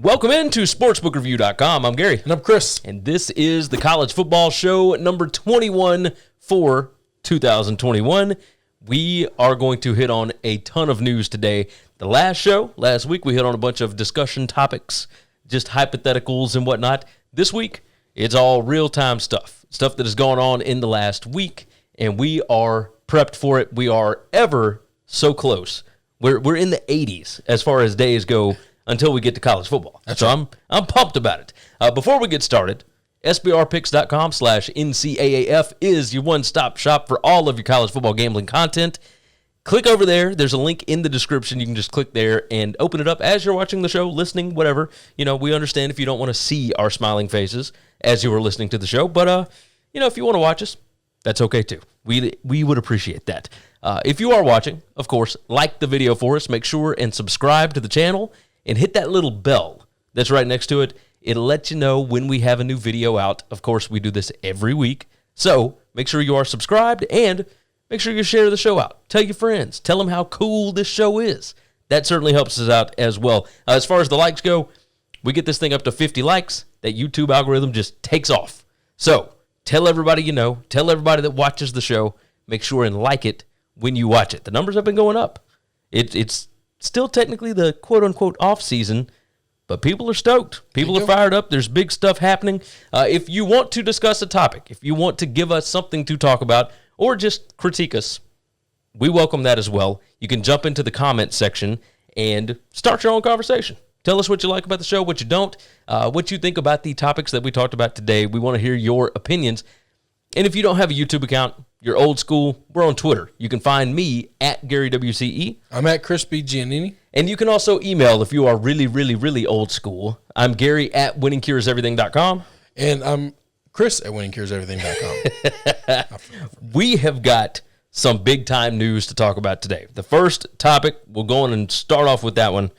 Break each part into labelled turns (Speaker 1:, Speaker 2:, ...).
Speaker 1: Welcome into sportsbookreview.com. I'm Gary.
Speaker 2: And I'm Chris.
Speaker 1: And this is the college football show number 21 for 2021. We are going to hit on a ton of news today. The last week, we hit on a bunch of discussion topics, just hypotheticals and whatnot. This week, it's all real-time stuff that has gone on in the last week, and we are prepped for it. We are ever so close. We're in the 80s as far as days go until we get to college football.
Speaker 2: That's
Speaker 1: so
Speaker 2: right.
Speaker 1: I'm pumped about it. Before we get started, SBRpicks.com/NCAAF is your one-stop shop for all of your college football gambling content. Click over there. There's a link in the description. You can just click there and open it up as you're watching the show, listening, whatever. You know, we understand if you don't want to see our smiling faces as you are listening to the show, but if you want to watch us, that's okay too. We would appreciate that. If you are watching, of course, like the video for us. Make sure and subscribe to the channel and hit that little bell that's right next to it. It'll let you know when we have a new video out. Of course, we do this every week. So make sure you are subscribed and make sure you share the show out. Tell your friends. Tell them how cool this show is. That certainly helps us out as well. As far as the likes go, we get this thing up to 50 likes. That YouTube algorithm just takes off. So tell everybody you know. Tell everybody that watches the show. Make sure and like it when you watch it. The numbers have been going up. It's still technically the quote-unquote off-season, but people are stoked. People are fired up. There's big stuff happening. If you want to discuss a topic, if you want to give us something to talk about, or just critique us, we welcome that as well. You can jump into the comment section and start your own conversation. Tell us what you like about the show, what you don't, what you think about the topics that we talked about today. We want to hear your opinions. And if you don't have a YouTube account, you're old school, we're on Twitter. You can find me at GaryWCE.
Speaker 2: I'm at Chris B. Giannini.
Speaker 1: And you can also email if you are really, really, really old school. I'm Gary at winningcureseverything.com.
Speaker 2: And I'm Chris at winningcureseverything.com.
Speaker 1: We have got some big-time news to talk about today. The first topic, we'll go on and start off with that one.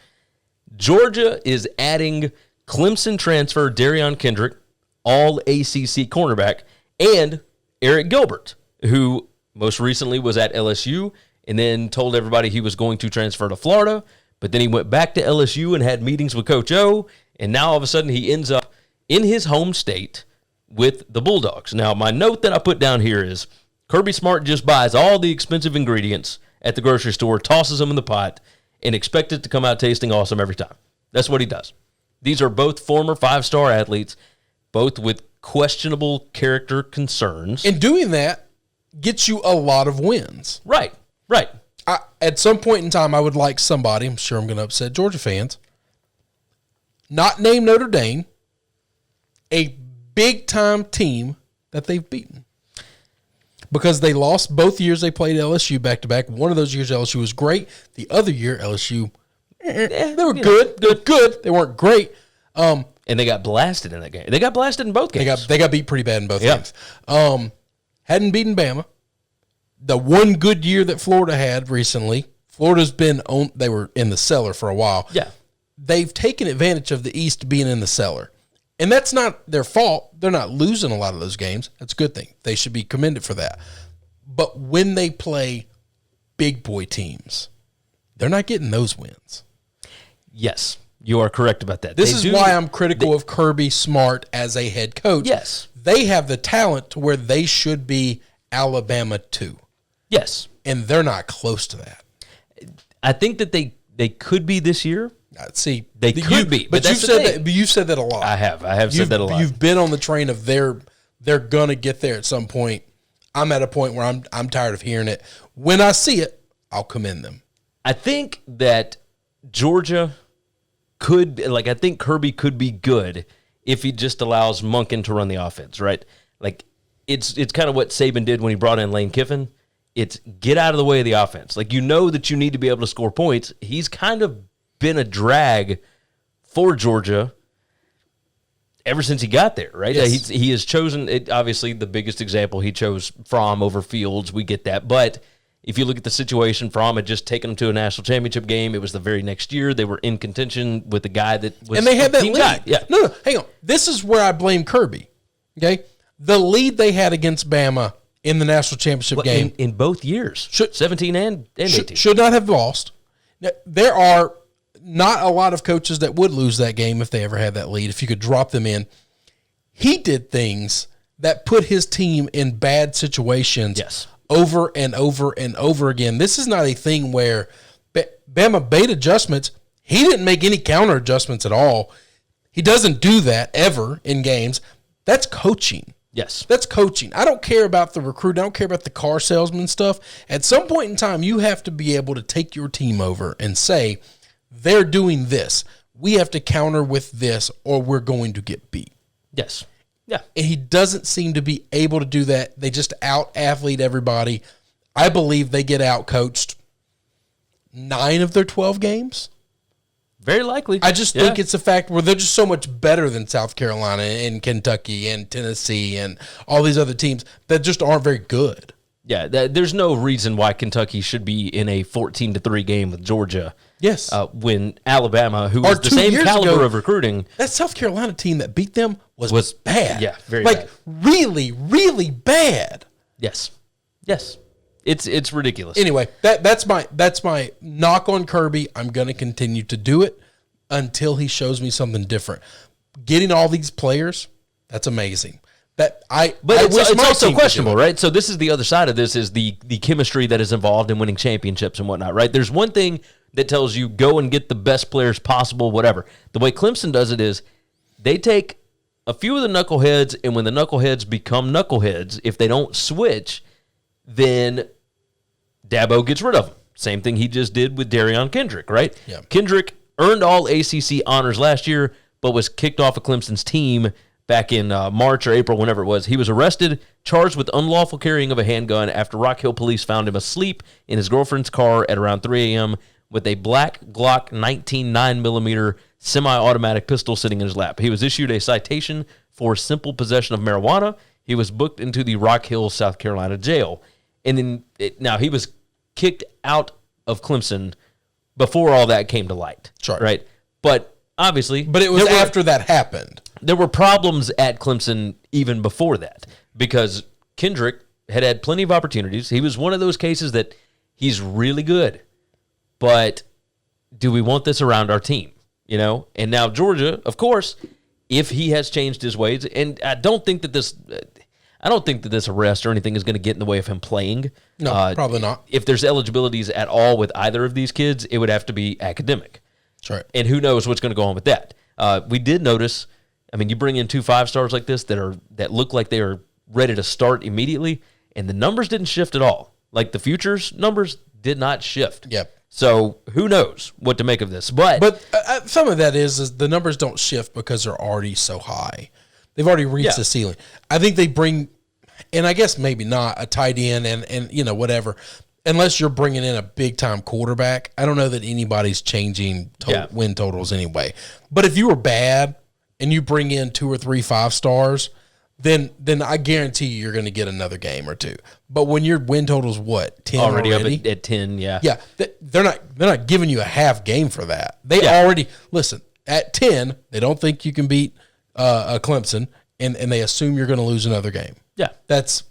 Speaker 1: Georgia is adding Clemson transfer Darion Kendrick, all-ACC cornerback, and Eric Gilbert, who most recently was at LSU and then told everybody he was going to transfer to Florida, but then he went back to LSU and had meetings with Coach O, and now all of a sudden he ends up in his home state with the Bulldogs. Now, my note that I put down here is Kirby Smart just buys all the expensive ingredients at the grocery store, tosses them in the pot, and expects it to come out tasting awesome every time. That's what he does. These are both former five-star athletes, both with questionable character concerns.
Speaker 2: And doing that gets you a lot of wins.
Speaker 1: Right.
Speaker 2: At some point in time, I would like somebody, I'm sure I'm going to upset Georgia fans, not name Notre Dame, a big-time team that they've beaten. Because they lost both years they played LSU back-to-back. One of those years LSU was great. The other year LSU, they were good. They were good. They weren't great.
Speaker 1: And they got blasted in that game. They got blasted in both games.
Speaker 2: They got beat pretty bad in both games. Hadn't beaten Bama. The one good year that Florida had recently, Florida's been on. They were in the cellar for a while.
Speaker 1: Yeah.
Speaker 2: They've taken advantage of the East being in the cellar. And that's not their fault. They're not losing a lot of those games. That's a good thing. They should be commended for that. But when they play big boy teams, they're not getting those wins.
Speaker 1: Yes, you are correct about that.
Speaker 2: This is why I'm critical of Kirby Smart as a head coach.
Speaker 1: Yes.
Speaker 2: They have the talent to where they should be Alabama too.
Speaker 1: Yes.
Speaker 2: And they're not close to that.
Speaker 1: I think that they could be this year.
Speaker 2: See,
Speaker 1: they could be,
Speaker 2: but you've said that a lot.
Speaker 1: I have said that a lot.
Speaker 2: You've been on the train of they're gonna get there at some point. I'm at a point where I'm tired of hearing it. When I see it, I'll commend them.
Speaker 1: I think that Georgia I think Kirby could be good if he just allows Monken to run the offense, right? Like it's kind of what Saban did when he brought in Lane Kiffin. It's get out of the way of the offense. Like, you know that you need to be able to score points. He's kind of been a drag for Georgia ever since he got there, right?
Speaker 2: Yes.
Speaker 1: He has chosen, obviously the biggest example, he chose Fromm over Fields. We get that. But if you look at the situation, Fromm had just taken them to a national championship game. It was the very next year. They were in contention with the guy that was
Speaker 2: and they had that lead.
Speaker 1: Guy. Yeah.
Speaker 2: No, hang on. This is where I blame Kirby, okay? The lead they had against Bama in the national championship game.
Speaker 1: In both years, 17 and 18.
Speaker 2: Should not have lost. Now, there are not a lot of coaches that would lose that game if they ever had that lead, if you could drop them in. He did things that put his team in bad situations over and over and over again. This is not a thing where Bama made adjustments. He didn't make any counter adjustments at all. He doesn't do that ever in games. That's coaching.
Speaker 1: Yes.
Speaker 2: That's coaching. I don't care about the recruit. I don't care about the car salesman stuff. At some point in time, you have to be able to take your team over and say, they're doing this. We have to counter with this or we're going to get beat.
Speaker 1: Yes. Yeah.
Speaker 2: And he doesn't seem to be able to do that. They just out-athlete everybody. I believe they get out-coached 9 of their 12 games.
Speaker 1: Very likely.
Speaker 2: I just think it's a fact where they're just so much better than South Carolina and Kentucky and Tennessee and all these other teams that just aren't very good.
Speaker 1: Yeah, there's no reason why Kentucky should be in a 14-3 game with Georgia.
Speaker 2: Yes.
Speaker 1: When Alabama, who was the same caliber of recruiting.
Speaker 2: That South Carolina team that beat them was bad.
Speaker 1: Yeah, very bad.
Speaker 2: Really, really bad.
Speaker 1: Yes. Yes. It's ridiculous.
Speaker 2: Anyway, that's my knock on Kirby. I'm going to continue to do it until he shows me something different. Getting all these players, that's amazing. But it's also questionable, right? So this is the other side of this is the chemistry that is involved in winning championships and whatnot, right? There's one thing that tells you go and get the best players possible, whatever. The way Clemson does it is they take a few of the knuckleheads, and when the knuckleheads become knuckleheads, if they don't switch, then Dabo gets rid of them. Same thing he just did with Darion Kendrick, right? Yeah.
Speaker 1: Kendrick earned all ACC honors last year, but was kicked off of Clemson's team back in March or April, whenever it was. He was arrested, charged with unlawful carrying of a handgun after Rock Hill police found him asleep in his girlfriend's car at around 3 a.m. with a black Glock 19 9mm semi-automatic pistol sitting in his lap. He was issued a citation for simple possession of marijuana. He was booked into the Rock Hill, South Carolina jail. And then now he was kicked out of Clemson before all that came to light.
Speaker 2: Sure.
Speaker 1: Right? But obviously...
Speaker 2: But it was after that happened.
Speaker 1: There were problems at Clemson even before that because Kendrick had plenty of opportunities. He was one of those cases that he's really good, but do we want this around our team? You know? And now Georgia, of course, if he has changed his ways, and I don't think that this arrest or anything is going to get in the way of him playing.
Speaker 2: No, probably not.
Speaker 1: If there's eligibilities at all with either of these kids, it would have to be academic.
Speaker 2: That's right.
Speaker 1: And who knows what's going to go on with that. We did notice, I mean, you bring in 2 5-stars like this that look like they are ready to start immediately, and the numbers didn't shift at all. Like the futures numbers did not shift.
Speaker 2: Yep.
Speaker 1: So who knows what to make of this. But
Speaker 2: some of that is the numbers don't shift because they're already so high. They've already reached the ceiling. I think they bring, and I guess maybe not, a tight end and you know, whatever. Unless you're bringing in a big-time quarterback, I don't know that anybody's changing win totals anyway. But if you were bad and you bring in 2 or 3 5-stars, then I guarantee you're going to get another game or 2. But when your win total's 10 already?
Speaker 1: Up at 10, yeah.
Speaker 2: Yeah, they're not giving you a half game for that. They already, listen, at 10, they don't think you can beat Clemson, and they assume you're going to lose another game.
Speaker 1: Yeah.
Speaker 2: That's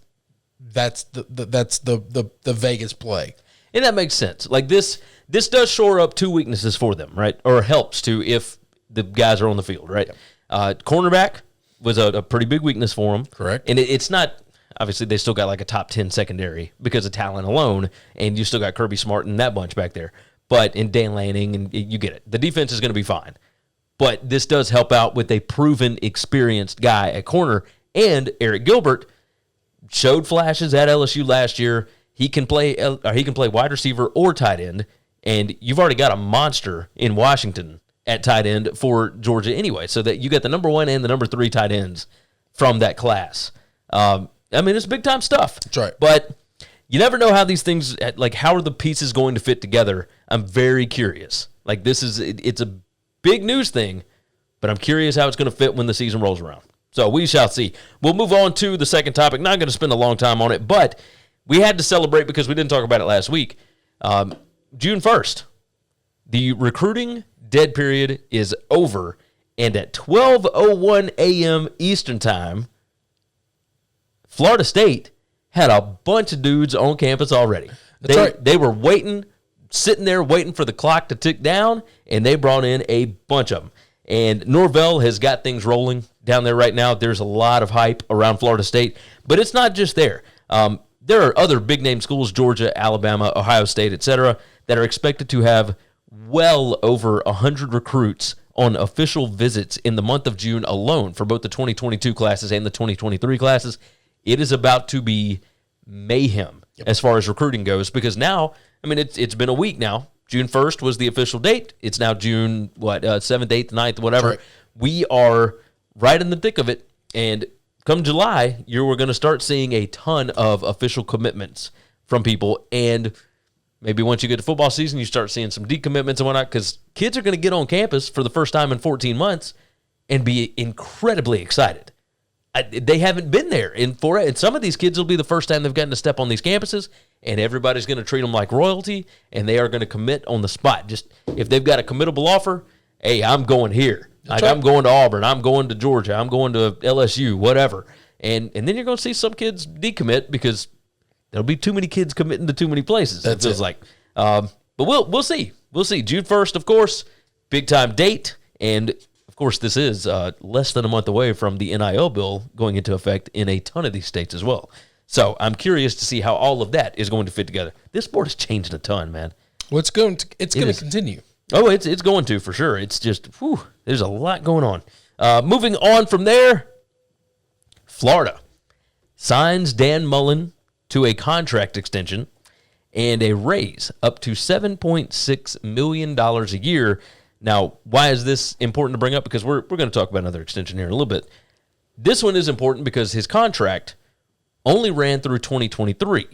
Speaker 2: the Vegas play.
Speaker 1: And that makes sense. Like this does shore up 2 weaknesses for them, right? Or helps to if the guys are on the field, right? Yep. Cornerback was a pretty big weakness for them.
Speaker 2: Correct.
Speaker 1: And it's not, obviously they still got like a top 10 secondary because of talent alone, and you still got Kirby Smart and that bunch back there. But in Dan Lanning, and you get it. The defense is going to be fine. But this does help out with a proven, experienced guy at corner. And Eric Gilbert showed flashes at LSU last year. He can play wide receiver or tight end, and you've already got a monster in Washington at tight end for Georgia anyway, so that you got the number 1 and the number 3 tight ends from that class. I mean, it's big-time stuff.
Speaker 2: That's right.
Speaker 1: But you never know how these things, like how are the pieces going to fit together? I'm very curious. Like it's a big news thing, but I'm curious how it's going to fit when the season rolls around. So we shall see. We'll move on to the second topic. Not going to spend a long time on it, but we had to celebrate because we didn't talk about it last week. June 1st, the recruiting dead period is over, and at 12:01 a.m. Eastern Time, Florida State had a bunch of dudes on campus already.
Speaker 2: That's right.
Speaker 1: They were waiting sitting there waiting for the clock to tick down, and they brought in a bunch of them. And Norvell has got things rolling down there right now. There's a lot of hype around Florida State, but it's not just there. There are other big-name schools, Georgia, Alabama, Ohio State, etc., that are expected to have well over 100 recruits on official visits in the month of June alone for both the 2022 classes and the 2023 classes. It is about to be mayhem as far as recruiting goes, because now, I mean, it's been a week now. June 1st was the official date. It's now June, 7th, 8th, 9th, whatever.
Speaker 2: Right.
Speaker 1: We are right in the thick of it, and come July, we're going to start seeing a ton of official commitments from people, and maybe once you get to football season, you start seeing some decommitments and whatnot, because kids are going to get on campus for the first time in 14 months and be incredibly excited. They haven't been there and some of these kids will be the first time they've gotten to step on these campuses, and everybody's going to treat them like royalty, and they are going to commit on the spot. Just if they've got a committable offer, hey, I'm going here. Like, right. I'm going to Auburn. I'm going to Georgia. I'm going to LSU, whatever. And then you're going to see some kids decommit because there'll be too many kids committing to too many places. That's it feels like. But we'll see. We'll see. June 1st, of course, big time date, and of course, this is less than a month away from the NIL bill going into effect in a ton of these states as well. So I'm curious to see how all of that is going to fit together. This sport has changed a ton, man.
Speaker 2: Well, it's going to continue.
Speaker 1: Oh, it's going to, for sure. It's just, there's a lot going on. Moving on from there, Florida signs Dan Mullen to a contract extension and a raise up to $7.6 million a year. Now, why is this important to bring up? Because we're going to talk about another extension here in a little bit. This one is important because his contract only ran through 2023,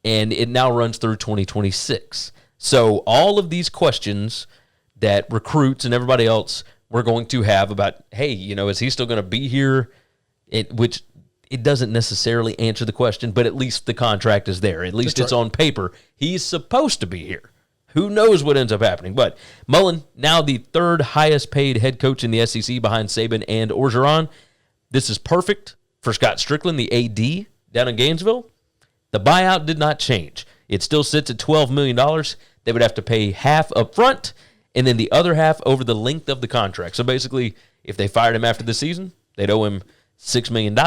Speaker 1: and it now runs through 2026. So all of these questions that recruits and everybody else were going to have about, hey, is he still going to be here? Which it doesn't necessarily answer the question, but at least the contract is there. At least it's on paper. He's supposed to be here. Who knows what ends up happening? But Mullen, now the third highest paid head coach in the SEC behind Saban and Orgeron. This is perfect for Scott Strickland, the AD down in Gainesville. The buyout did not change. It still sits at $12 million. They would have to pay half up front and then the other half over the length of the contract. So basically, if they fired him after the season, they'd owe him $6 million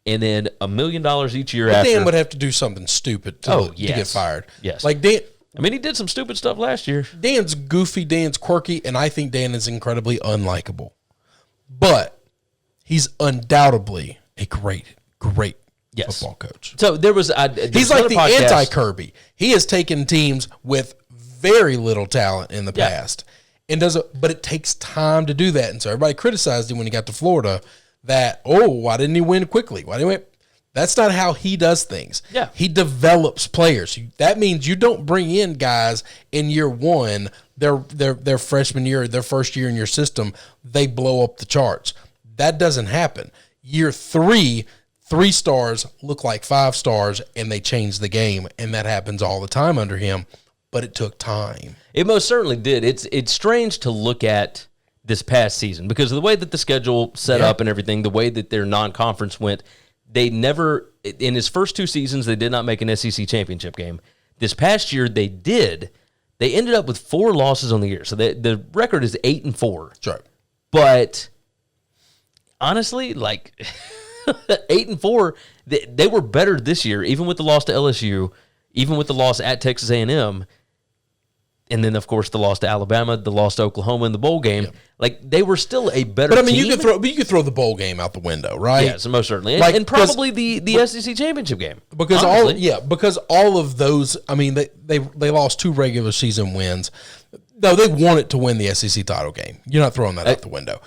Speaker 1: and then $1 million each year after.
Speaker 2: Dan would have to do something stupid to get fired.
Speaker 1: Yes.
Speaker 2: Like Dan.
Speaker 1: I mean, he did some stupid stuff last year.
Speaker 2: Dan's goofy, Dan's quirky, and I think Dan is incredibly unlikable. But he's undoubtedly a great football coach.
Speaker 1: So there was
Speaker 2: he's like the anti-Kirby. He has taken teams with very little talent in the past and but it takes time to do that. And so everybody criticized him when he got to Florida that, why didn't he win quickly? Why didn't he win? That's not how he does things.
Speaker 1: Yeah.
Speaker 2: He develops players. That means you don't bring in guys in year one, their freshman year, their first year in your system, they blow up the charts. That doesn't happen. Year 3 stars look like 5 stars, and they change the game, and that happens all the time under him, but it took time.
Speaker 1: It most certainly did. It's strange to look at this past season because of the way that the schedule set up and everything, the way that their non-conference went. They never, in his first 2 seasons, they did not make an SEC championship game. This past year, they did. They ended up with 4 losses on the year. So the record is 8-4.
Speaker 2: That's right.
Speaker 1: But honestly, 8-4, they were better this year, even with the loss to LSU, even with the loss at Texas A&M, and then, of course, the loss to Alabama, the loss to Oklahoma in the bowl game. Yeah. They were still a better team.
Speaker 2: But, I mean, you could throw the bowl game out the window, right?
Speaker 1: Yes, most certainly. And probably the SEC championship game.
Speaker 2: Because all of those, I mean, they lost 2 regular season wins. No, they wanted to win the SEC title game. You're not throwing that out the window.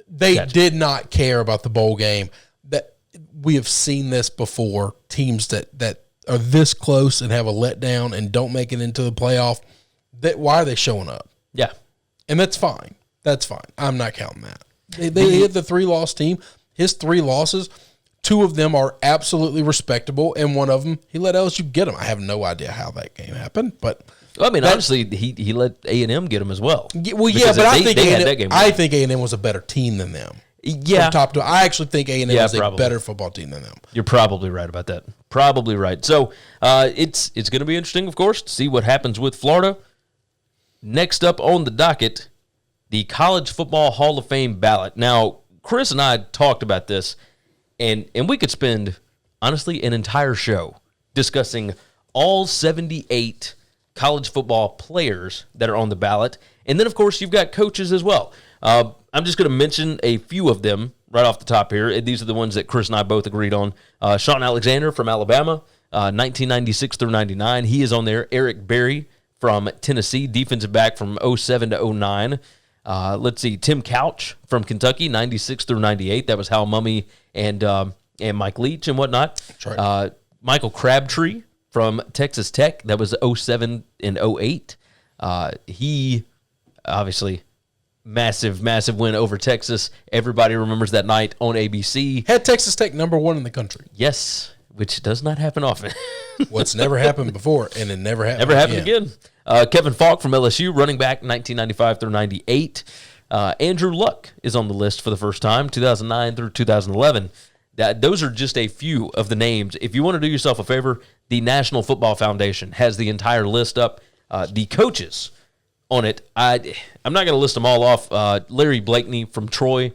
Speaker 2: They did not care about the bowl game. That we have seen this before. Teams that are this close and have a letdown and don't make it into the playoff. Why are they showing up?
Speaker 1: Yeah.
Speaker 2: And that's fine. That's fine. I'm not counting that. They hit the 3-loss team. His 3 losses, 2 of them are absolutely respectable, and one of them, he let LSU get them. I have no idea how that game happened, but...
Speaker 1: Well, I mean, honestly, he let A&M get them as well.
Speaker 2: Well, yeah, but I think A&M was a better team than them.
Speaker 1: Yeah.
Speaker 2: From top to, I actually think A&M is
Speaker 1: probably
Speaker 2: a better football team than them.
Speaker 1: You're probably right about that. Probably right. So it's going to be interesting, of course, to see what happens with Florida. Next up on the docket, the College Football Hall of Fame ballot. Now, Chris and I talked about this, and we could spend, honestly, an entire show discussing all 78 college football players that are on the ballot. And then, of course, you've got coaches as well. I'm just going to mention a few of them right off the top here. These are the ones that Chris and I both agreed on. Sean Alexander from Alabama, 1996 through 99. He is on there. Eric Berry from Tennessee, defensive back from 07 to 09. Let's see, Tim Couch from Kentucky, 96 through 98. That was Hal Mumme and Mike Leach and whatnot. That's right. Michael Crabtree from Texas Tech. That was 07 and 08. He, obviously, massive win over Texas. Everybody remembers that night on ABC.
Speaker 2: Had Texas Tech #1 in the country.
Speaker 1: Yes, which does not happen often.
Speaker 2: What's never happened before, and it never happened
Speaker 1: again. Kevin Falk from LSU, running back, 1995 through 98. Andrew Luck is on the list for the first time, 2009 through 2011. Those are just a few of the names. If you want to do yourself a favor, the National Football Foundation has the entire list up. The coaches on it, I'm not going to list them all off. Larry Blakeney from Troy,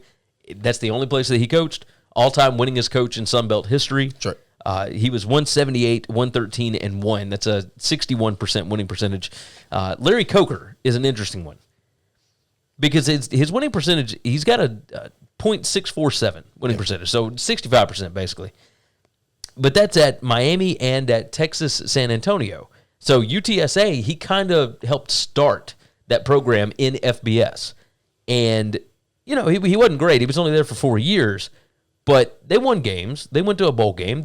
Speaker 1: that's the only place that he coached. All-time winningest coach in Sun Belt history.
Speaker 2: Sure.
Speaker 1: He was 178, 113, and 1. That's a 61% winning percentage. Larry Coker is an interesting one because his winning percentage, he's got a .647 winning percentage, so 65% basically. But that's at Miami and at Texas San Antonio. So UTSA, he kind of helped start that program in FBS. And, he wasn't great. He was only there for 4 years. But they won games. They went to a bowl game.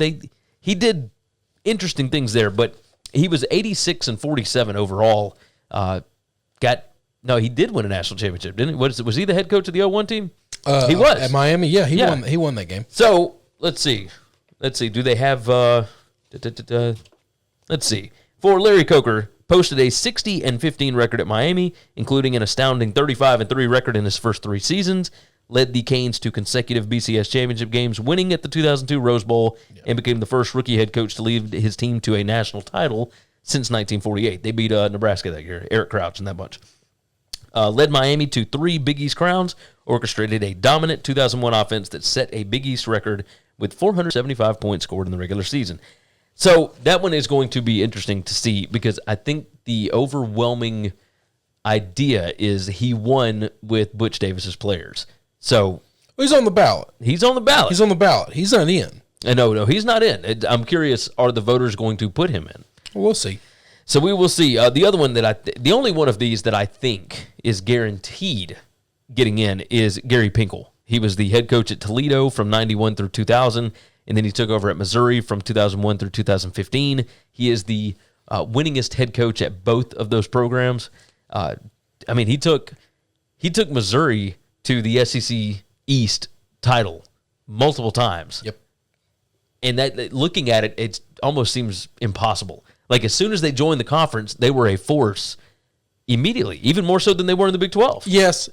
Speaker 1: He did interesting things there, but he was 86 and 47 overall. He did win a national championship, didn't he? Was he the head coach of the 01 team? He was.
Speaker 2: At Miami, yeah, he won that game.
Speaker 1: So, let's see. Do they have let's see. For Larry Coker, posted a 60 and 15 record at Miami, including an astounding 35 and 3 record in his first 3 seasons. Led the Canes to consecutive BCS championship games, winning at the 2002 Rose Bowl, and became the first rookie head coach to lead his team to a national title since 1948. They beat Nebraska that year, Eric Crouch and that bunch. Led Miami to 3 Big East crowns, orchestrated a dominant 2001 offense that set a Big East record with 475 points scored in the regular season. So that one is going to be interesting to see because I think the overwhelming idea is he won with Butch Davis's players. So
Speaker 2: he's on the ballot.
Speaker 1: He's on the ballot.
Speaker 2: He's not in.
Speaker 1: No, he's not in. I'm curious, are the voters going to put him in?
Speaker 2: We'll see.
Speaker 1: So we will see. The other one the only one of these that I think is guaranteed getting in is Gary Pinkel. He was the head coach at Toledo from 91 through 2000, and then he took over at Missouri from 2001 through 2015. He is the winningest head coach at both of those programs. He took Missouri to the SEC East title multiple times.
Speaker 2: Yep.
Speaker 1: And that looking at it, it almost seems impossible. Like as soon as they joined the conference, they were a force immediately, even more so than they were in the Big 12.
Speaker 2: Yes.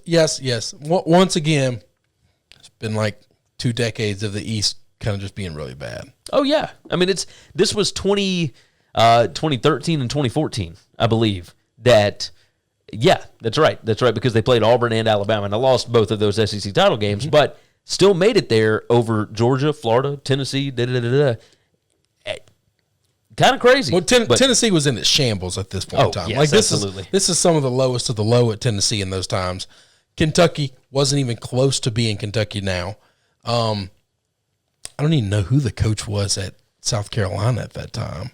Speaker 2: Once again, it's been like 2 decades of the East kind of just being really bad.
Speaker 1: Oh, yeah. This was 2013 and 2014, I believe, that... Yeah, that's right. Because they played Auburn and Alabama, and I lost both of those SEC title games, but still made it there over Georgia, Florida, Tennessee, Kind of crazy.
Speaker 2: Well, Tennessee was in its shambles at this point in time.
Speaker 1: Yes, absolutely.
Speaker 2: This is some of the lowest of the low at Tennessee in those times. Kentucky wasn't even close to being Kentucky now. I don't even know who the coach was at South Carolina at that time.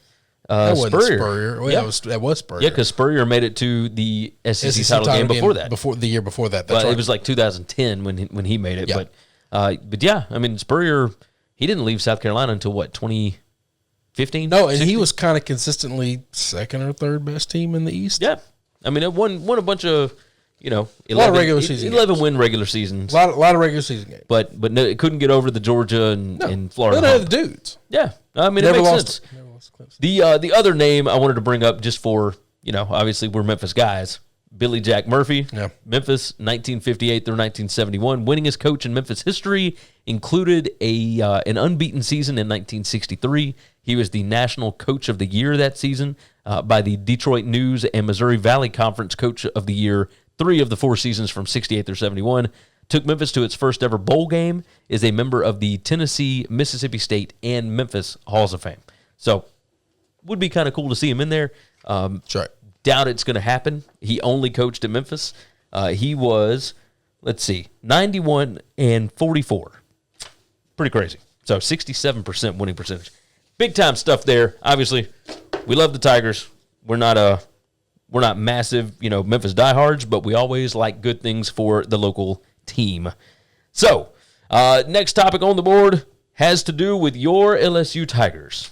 Speaker 2: That wasn't Spurrier. Well,
Speaker 1: yeah.
Speaker 2: that was Spurrier.
Speaker 1: Yeah, because Spurrier made it to the SEC title game before that.
Speaker 2: The year before that.
Speaker 1: That's right. It was like 2010 when he made it. Yeah. But yeah, Spurrier, he didn't leave South Carolina until what, 2015?
Speaker 2: No, and 16? He was kind of consistently second or third best team in the East.
Speaker 1: Yeah. It won a bunch of, 11
Speaker 2: regular season
Speaker 1: 11 win regular seasons.
Speaker 2: A lot of regular season games.
Speaker 1: But no, it couldn't get over the Georgia and Florida.
Speaker 2: They had the dudes.
Speaker 1: Yeah. It
Speaker 2: Never
Speaker 1: makes
Speaker 2: lost
Speaker 1: sense.
Speaker 2: Never lost Clemson.
Speaker 1: The other name I wanted to bring up just for, obviously we're Memphis guys, Billy Jack Murphy,
Speaker 2: Yeah.
Speaker 1: Memphis, 1958 through 1971. Winningest coach in Memphis history, included an unbeaten season in 1963. He was the National Coach of the Year that season by the Detroit News and Missouri Valley Conference Coach of the Year 3 of the 4 seasons from 68 through 71. Took Memphis to its first ever bowl game, is a member of the Tennessee, Mississippi State, and Memphis Halls of Fame. So, would be kind of cool to see him in there.
Speaker 2: That's right.
Speaker 1: Doubt it's going to happen. He only coached at Memphis. He was, 91 and 44. Pretty crazy. So 67% winning percentage. Big time stuff there. Obviously, we love the Tigers. We're not massive, Memphis diehards, but we always like good things for the local team. So, next topic on the board has to do with your LSU Tigers.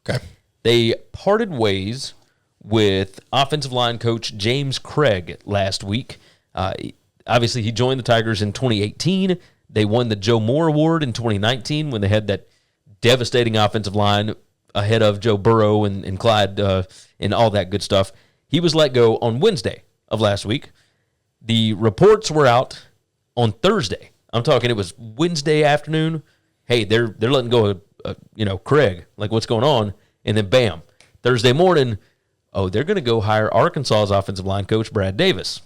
Speaker 2: Okay.
Speaker 1: They parted ways with offensive line coach James Craig last week. Obviously, he joined the Tigers in 2018. They won the Joe Moore Award in 2019 when they had that devastating offensive line ahead of Joe Burrow and Clyde and all that good stuff. He was let go on Wednesday of last week. The reports were out on Thursday. I'm talking it was Wednesday afternoon. Hey, they're letting go of Craig. Like, what's going on? And then bam, Thursday morning, they're going to go hire Arkansas's offensive line coach, Brad Davis.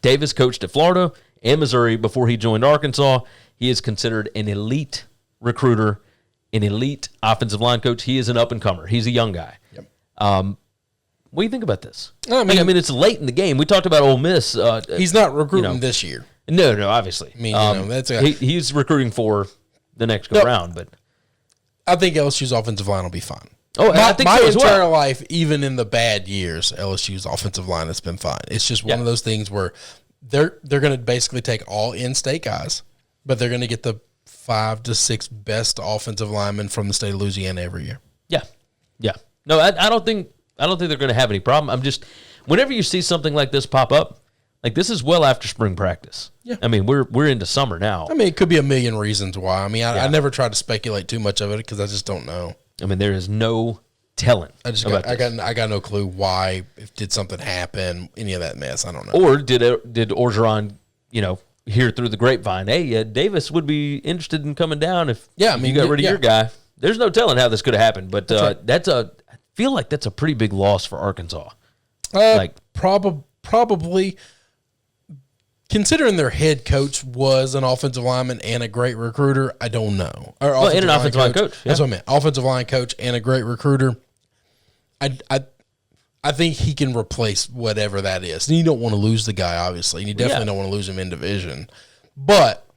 Speaker 1: Davis coached at Florida and Missouri before he joined Arkansas. He is considered an elite recruiter, an elite offensive line coach. He is an up-and-comer. He's a young guy.
Speaker 2: Yep.
Speaker 1: What do you think about this?
Speaker 2: I mean,
Speaker 1: it's late in the game. We talked about Ole Miss.
Speaker 2: He's not recruiting this year.
Speaker 1: No, obviously.
Speaker 2: I mean,
Speaker 1: he's recruiting for the next go-round. But
Speaker 2: I think LSU's offensive line will be fine.
Speaker 1: I think
Speaker 2: my
Speaker 1: so as well.
Speaker 2: entire life, even in the bad years, LSU's offensive line has been fine. It's just one of those things where they're going to basically take all in-state guys, but they're going to get the 5 to 6 best offensive linemen from the state of Louisiana every year.
Speaker 1: Yeah. No, I don't think they're going to have any problem. I'm just, whenever you see something like this pop up, like this is well after spring practice.
Speaker 2: Yeah.
Speaker 1: I mean, we're into summer now.
Speaker 2: I mean, it could be a million reasons why. I mean, I never try to speculate too much of it because I just don't know.
Speaker 1: I mean, there is no telling.
Speaker 2: I got no clue why. Did something happen? Any of that mess? I don't know.
Speaker 1: Or did Orgeron, hear through the grapevine? Hey, Davis would be interested in coming down if you got rid of your guy. There's no telling how this could have happened, but I feel like that's a pretty big loss for Arkansas.
Speaker 2: Probably. Considering their head coach was an offensive lineman and a great recruiter, I don't know.
Speaker 1: And an offensive line coach.
Speaker 2: That's what I meant. Offensive line coach and a great recruiter. I think he can replace whatever that is. And you don't want to lose the guy, obviously. And you definitely don't want to lose him in division. But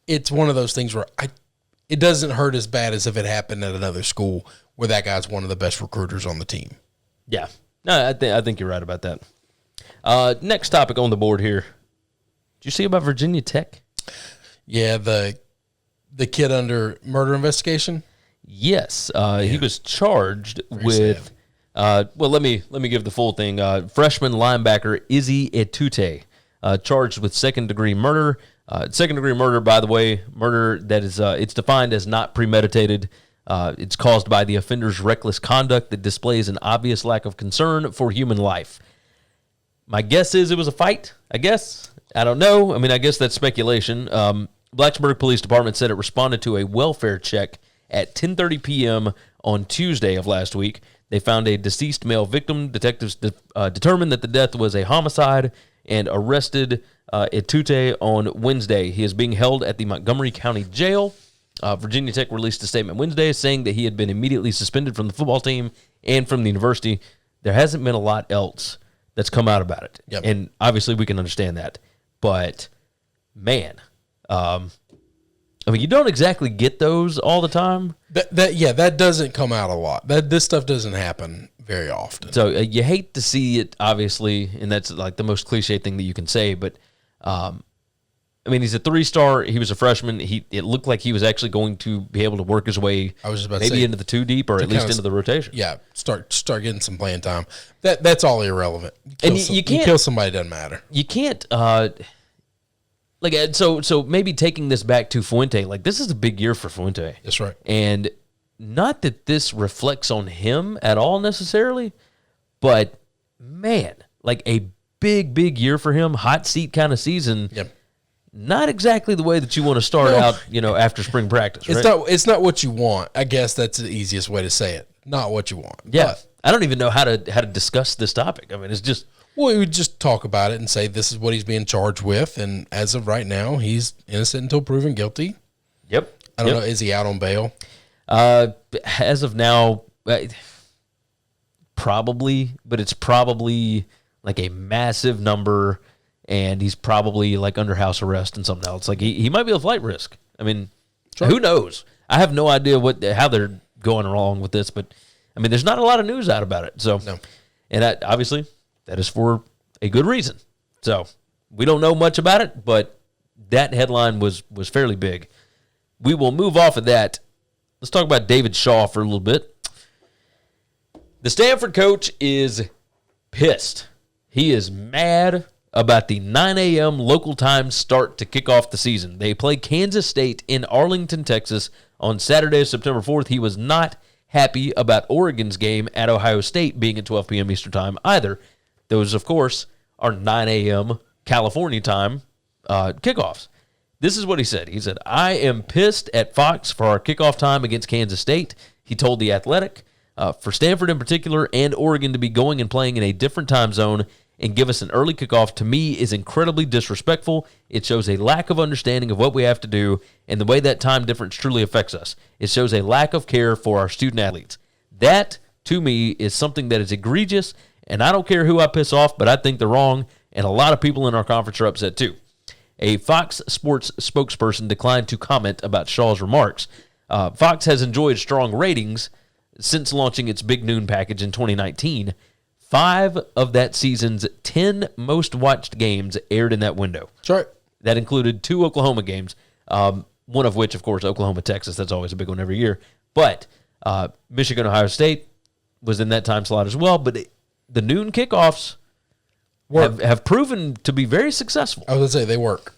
Speaker 2: it's one of those things where it doesn't hurt as bad as if it happened at another school where that guy's one of the best recruiters on the team.
Speaker 1: Yeah. No, I think you're right about that. Next topic on the board here. Did you see about Virginia Tech?
Speaker 2: Yeah, the kid under murder investigation?
Speaker 1: Yes. He was charged with let me give the full thing. Freshman linebacker Izzy Etute, charged with second-degree murder. Second-degree murder, by the way, murder that is it's defined as not premeditated. It's caused by the offender's reckless conduct that displays an obvious lack of concern for human life. My guess is it was a fight, I guess. I don't know. I mean, I guess that's speculation. Blacksburg Police Department said it responded to a welfare check at 10:30 p.m. on Tuesday of last week. They found a deceased male victim. Detectives determined that the death was a homicide and arrested Etute on Wednesday. He is being held at the Montgomery County Jail. Virginia Tech released a statement Wednesday saying that he had been immediately suspended from the football team and from the university. There hasn't been a lot else that's come out about it.
Speaker 2: Yep.
Speaker 1: And obviously we can understand that. But, man, I mean, you don't exactly get those all the time.
Speaker 2: That doesn't come out a lot. This stuff doesn't happen very often.
Speaker 1: So you hate to see it, obviously, and that's like the most cliche thing that you can say. But, I mean, he's a 3-star. He was a freshman. It looked like he was actually going to be able to work his way maybe into the 2 deep or at least into the rotation.
Speaker 2: Yeah, start getting some playing time. That's all irrelevant. You kill somebody, doesn't matter.
Speaker 1: You can't so maybe taking this back to Fuente, like this is a big year for Fuente.
Speaker 2: That's right.
Speaker 1: And not that this reflects on him at all necessarily, but man, like a big year for him, hot seat kind of season.
Speaker 2: Yep.
Speaker 1: Not exactly the way that you want to start out, after spring practice, right?
Speaker 2: It's not what you want. I guess that's the easiest way to say it. Not what you want.
Speaker 1: Yeah.
Speaker 2: But,
Speaker 1: I don't even know how to discuss this topic. I mean, it's just...
Speaker 2: Well, we would just talk about it and say this is what he's being charged with, and as of right now, he's innocent until proven guilty.
Speaker 1: Yep.
Speaker 2: I don't know. Is he out on bail?
Speaker 1: As of now, probably, but it's probably like a massive number, and he's probably like under house arrest and something else. Like he might be a flight risk. I mean, Who knows? I have no idea how they're going along with this, but I mean, there's not a lot of news out about it. So,
Speaker 2: no.
Speaker 1: And obviously, that is for a good reason. So we don't know much about it, but that headline was fairly big. We will move off of that. Let's talk about David Shaw for a little bit. The Stanford coach is pissed. He is mad about the 9 a.m. local time start to kick off the season. They play Kansas State in Arlington, Texas on Saturday, September 4th. He was not happy about Oregon's game at Ohio State being at 12 p.m. Eastern time either. Those, of course, are 9 a.m. California time kickoffs. This is what he said. He said, I am pissed at Fox for our kickoff time against Kansas State. He told The Athletic. For Stanford in particular and Oregon to be going and playing in a different time zone and give us an early kickoff, to me, is incredibly disrespectful. It shows a lack of understanding of what we have to do and the way that time difference truly affects us. It shows a lack of care for our student athletes. That, to me, is something that is egregious, and I don't care who I piss off, but I think they're wrong, and a lot of people in our conference are upset too. A Fox Sports spokesperson declined to comment about Shaw's remarks. Fox has enjoyed strong ratings since launching its Big Noon package in 2019. 5 of that season's 10 most watched games aired in that window.
Speaker 2: That's right.
Speaker 1: That included 2 Oklahoma games, one of which, of course, Oklahoma, Texas. That's always a big one every year. But Michigan, Ohio State was in that time slot as well. But the noon kickoffs have proven to be very successful.
Speaker 2: I was going to say, they work.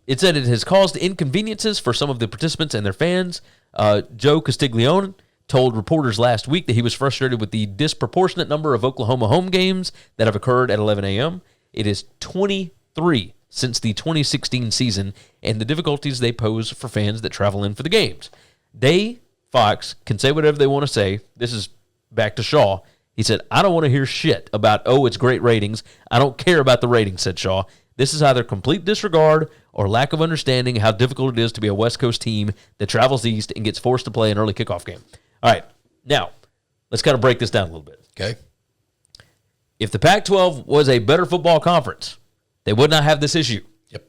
Speaker 1: It said it has caused inconveniences for some of the participants and their fans. Joe Castiglione told reporters last week that he was frustrated with the disproportionate number of Oklahoma home games that have occurred at 11 a.m. It is 23 since the 2016 season, and the difficulties they pose for fans that travel in for the games. They, Fox, can say whatever they want to say. This is back to Shaw. He said, I don't want to hear shit about, it's great ratings. I don't care about the ratings, said Shaw. This is either complete disregard or lack of understanding how difficult it is to be a West Coast team that travels east and gets forced to play an early kickoff game. All right, now, let's kind of break this down a little bit.
Speaker 2: Okay.
Speaker 1: If the Pac-12 was a better football conference, they would not have this issue.
Speaker 2: Yep.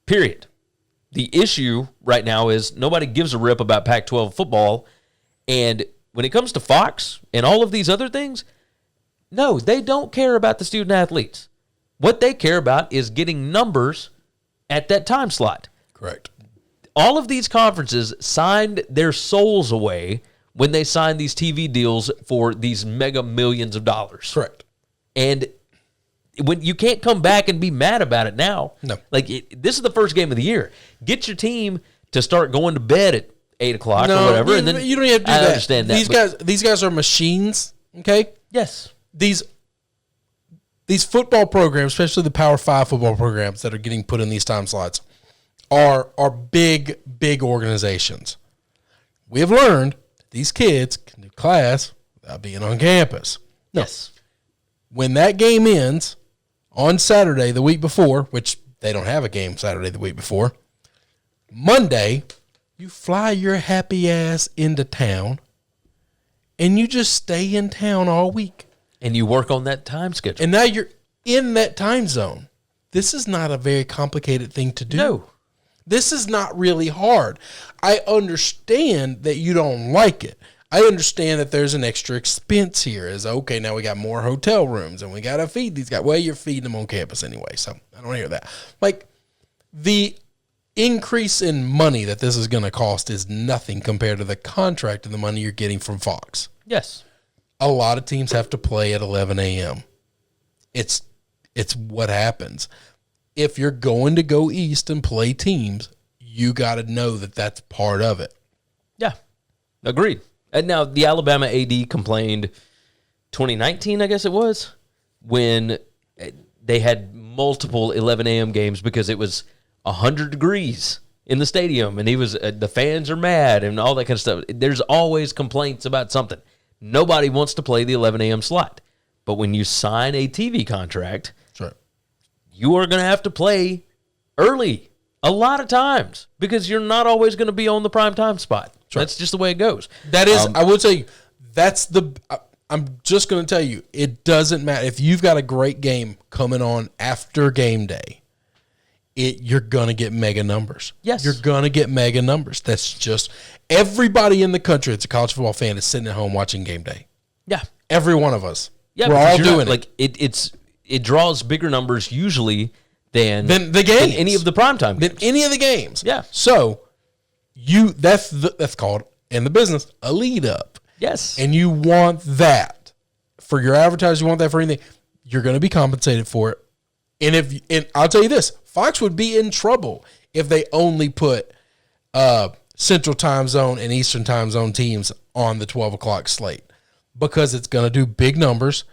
Speaker 1: Period. The issue right now is nobody gives a rip about Pac-12 football, and when it comes to Fox and all of these other things, no, they don't care about the student athletes. What they care about is getting numbers at that time slot.
Speaker 2: Correct.
Speaker 1: All of these conferences signed their souls away when they signed these TV deals for these mega millions of dollars.
Speaker 2: Correct.
Speaker 1: And when you can't come back and be mad about it now.
Speaker 2: No.
Speaker 1: Like, this is the first game of the year. Get your team to start going to bed at 8 o'clock or whatever.
Speaker 2: You,
Speaker 1: and then
Speaker 2: you don't have to do
Speaker 1: I
Speaker 2: that.
Speaker 1: understand that.
Speaker 2: These guys are machines, okay?
Speaker 1: Yes.
Speaker 2: These football programs, especially the Power 5 football programs that are getting put in these time slots, are big organizations. We have learned that these kids can do class without being on campus.
Speaker 1: Yes.
Speaker 2: When that game ends on Saturday the week before, which they don't have a game Saturday the week before, Monday, you fly your happy ass into town and you just stay in town all week.
Speaker 1: And you work on that time schedule.
Speaker 2: And now you're in that time zone. This is not a very complicated thing to do.
Speaker 1: No.
Speaker 2: This is not really hard. I understand that you don't like it. I understand that there's an extra expense here. Is okay, now we got more hotel rooms and we got to feed these guys. Well, you're feeding them on campus anyway, so I don't hear that. Like, the increase in money that this is going to cost is nothing compared to the contract and the money you're getting from Fox.
Speaker 1: Yes.
Speaker 2: A lot of teams have to play at 11 a.m. It's what happens. If you're going to go east and play teams, you got to know that that's part of it.
Speaker 1: Yeah. Agreed. And now the Alabama AD complained 2019, I guess it was, when they had multiple 11 a.m. games because it was 100 degrees in the stadium, and the fans are mad and all that kind of stuff. There's always complaints about something. Nobody wants to play the 11 a.m. slot. But when you sign a TV contract,
Speaker 2: Sure.
Speaker 1: you are going to have to play early a lot of times because you're not always going to be on the prime time spot. Sure. That's just the way it goes.
Speaker 2: That is, I will tell you, I'm just going to tell you, it doesn't matter. If you've got a great game coming on after game day, you're going to get mega numbers.
Speaker 1: Yes.
Speaker 2: You're going to get mega numbers. That's just, everybody in the country that's a college football fan is sitting at home watching game day.
Speaker 1: Yeah.
Speaker 2: Every one of us.
Speaker 1: Yeah,
Speaker 2: we're all doing it.
Speaker 1: Like it draws bigger numbers usually than
Speaker 2: the games.
Speaker 1: Than any of the primetime games.
Speaker 2: Than any of the games.
Speaker 1: Yeah.
Speaker 2: So that's called in the business a lead up.
Speaker 1: Yes.
Speaker 2: And you want that for your advertisers. You want that for anything. You're going to be compensated for it. And I'll tell you this, Fox would be in trouble if they only put Central Time Zone and Eastern Time Zone teams on the 12 o'clock slate, because it's going to do big numbers.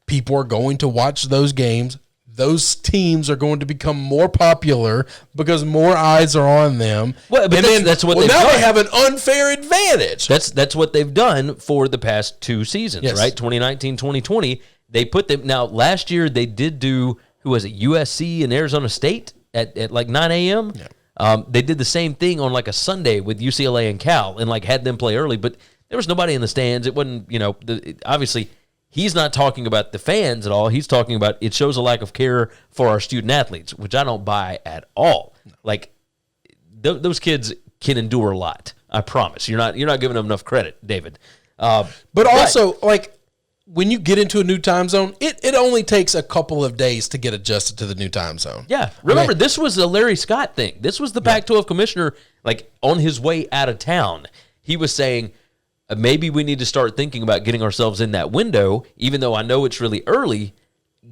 Speaker 2: People are going to watch those games. Those teams are going to become more popular because more eyes are on them.
Speaker 1: Well, but that's what they've
Speaker 2: now
Speaker 1: done.
Speaker 2: They have an unfair advantage.
Speaker 1: That's what they've done for the past two seasons,
Speaker 2: Yes.
Speaker 1: right? 2019, 2020. They put them. Now, last year they did do, who was it, USC and Arizona State at like 9 a.m.? Yeah. They did the same thing on like a Sunday with UCLA and Cal and like had them play early, but there was nobody in the stands. It wasn't, obviously he's not talking about the fans at all. He's talking about it shows a lack of care for our student athletes, which I don't buy at all. No. Like those kids can endure a lot. I promise. You're not giving them enough credit, David.
Speaker 2: But also, like, when you get into a new time zone, it only takes a couple of days to get adjusted to the new time zone.
Speaker 1: Yeah. Remember, this was a Larry Scott thing. This was the Pac-12 commissioner, like, on his way out of town. He was saying, maybe we need to start thinking about getting ourselves in that window, even though I know it's really early.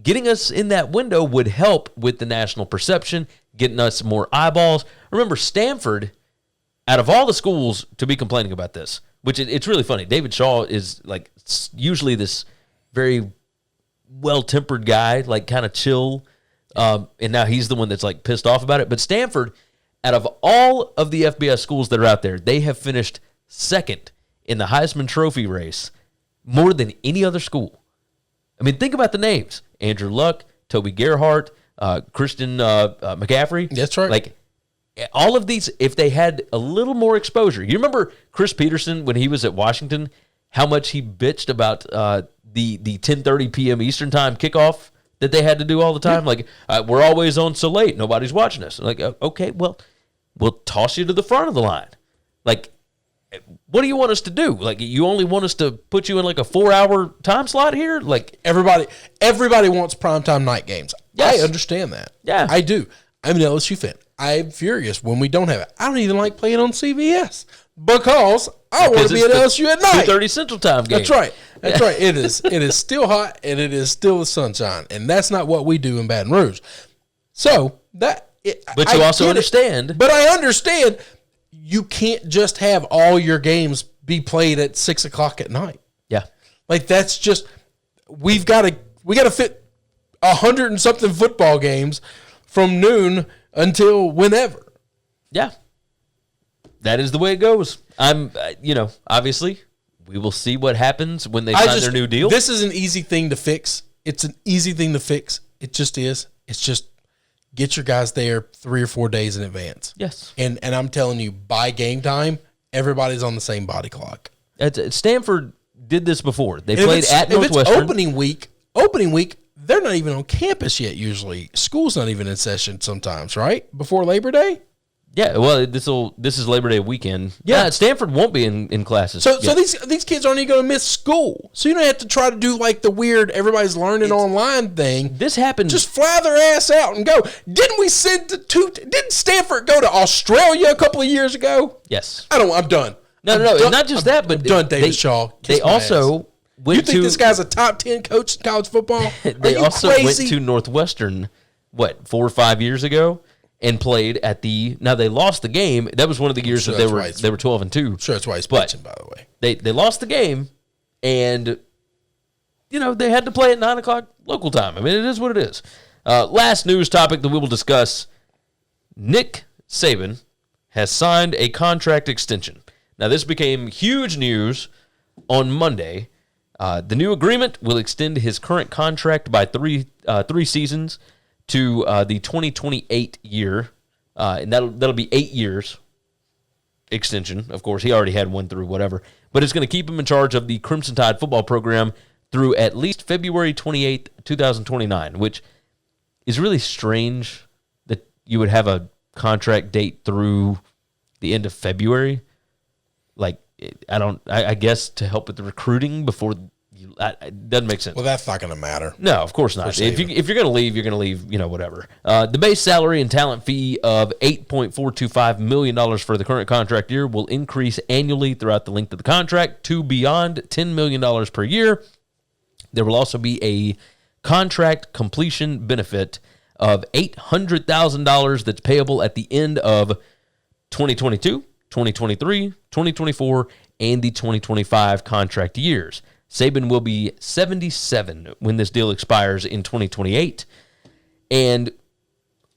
Speaker 1: Getting us in that window would help with the national perception, getting us more eyeballs. Remember, Stanford, out of all the schools to be complaining about this, which it's really funny. David Shaw is like usually this very well-tempered guy, like kind of chill, and now he's the one that's like pissed off about it. But Stanford, out of all of the FBS schools that are out there, they have finished second in the Heisman Trophy race more than any other school. I mean, think about the names: Andrew Luck, Toby Gerhart, Christian McCaffrey.
Speaker 2: That's right.
Speaker 1: Like, all of these, if they had a little more exposure. You remember Chris Peterson when he was at Washington, how much he bitched about the 10:30 p.m. Eastern time kickoff that they had to do all the time? Yeah. Like, we're always on so late, nobody's watching us. Like, okay, well, we'll toss you to the front of the line. Like, what do you want us to do? Like, you only want us to put you in like a 4-hour time slot here? Like,
Speaker 2: everybody wants primetime night games. Yes. I understand that.
Speaker 1: Yeah.
Speaker 2: I do. I'm an LSU fan. I'm furious when we don't have it. I don't even like playing on CBS because I want to be at LSU at night.
Speaker 1: 2:30 Central Time game.
Speaker 2: That's right. That's right. It is still hot and it is still the sunshine, and that's not what we do in Baton Rouge. So but
Speaker 1: you also understand.
Speaker 2: But I understand you can't just have all your games be played at 6 o'clock at night.
Speaker 1: Yeah,
Speaker 2: like that's just we got to fit 100 and something football games from noon until whenever.
Speaker 1: Yeah. That is the way it goes. Obviously, we will see what happens when they sign their new deal.
Speaker 2: This is an easy thing to fix. It's an easy thing to fix. It just is. It's just get your guys there 3 or 4 days in advance.
Speaker 1: Yes.
Speaker 2: And I'm telling you, by game time, everybody's on the same body clock.
Speaker 1: Stanford did this before. They played at Northwestern.
Speaker 2: If it's opening week, they're not even on campus yet usually. School's not even in session sometimes, right? Before Labor Day?
Speaker 1: Yeah, well, this is Labor Day weekend. Yeah, Stanford won't be in classes.
Speaker 2: So these kids aren't even going to miss school. So you don't have to try to do like the weird everybody's learning online thing.
Speaker 1: This happened.
Speaker 2: Just fly their ass out and go. Didn't Stanford go to Australia a couple of years ago?
Speaker 1: Yes.
Speaker 2: I'm done.
Speaker 1: No, not just that, but
Speaker 2: I'm done, David Shaw.
Speaker 1: They also
Speaker 2: you think this guy's a top 10 coach in college football?
Speaker 1: They also went to Northwestern, 4 or 5 years ago, and played at now they lost the game. That was one of the years that they were 12-2.
Speaker 2: Sure, that's why he's pitching, by the way.
Speaker 1: They lost the game, and they had to play at 9 o'clock local time. I mean, it is what it is. Last news topic that we will discuss, Nick Saban has signed a contract extension. Now, this became huge news on Monday. The new agreement will extend his current contract by three seasons to the 2028 year, and that'll be 8 years extension. Of course, he already had one through whatever, but it's going to keep him in charge of the Crimson Tide football program through at least February 28th, 2029, which is really strange that you would have a contract date through the end of February. Like, I guess to help with the recruiting before it doesn't make sense.
Speaker 2: Well, that's not going to matter.
Speaker 1: No, of course not. If you're going to leave, you're going to leave, whatever. The base salary and talent fee of $8.425 million for the current contract year will increase annually throughout the length of the contract to beyond $10 million per year. There will also be a contract completion benefit of $800,000 that's payable at the end of 2022, 2023, 2024, and the 2025 contract years. Saban will be 77 when this deal expires in 2028. And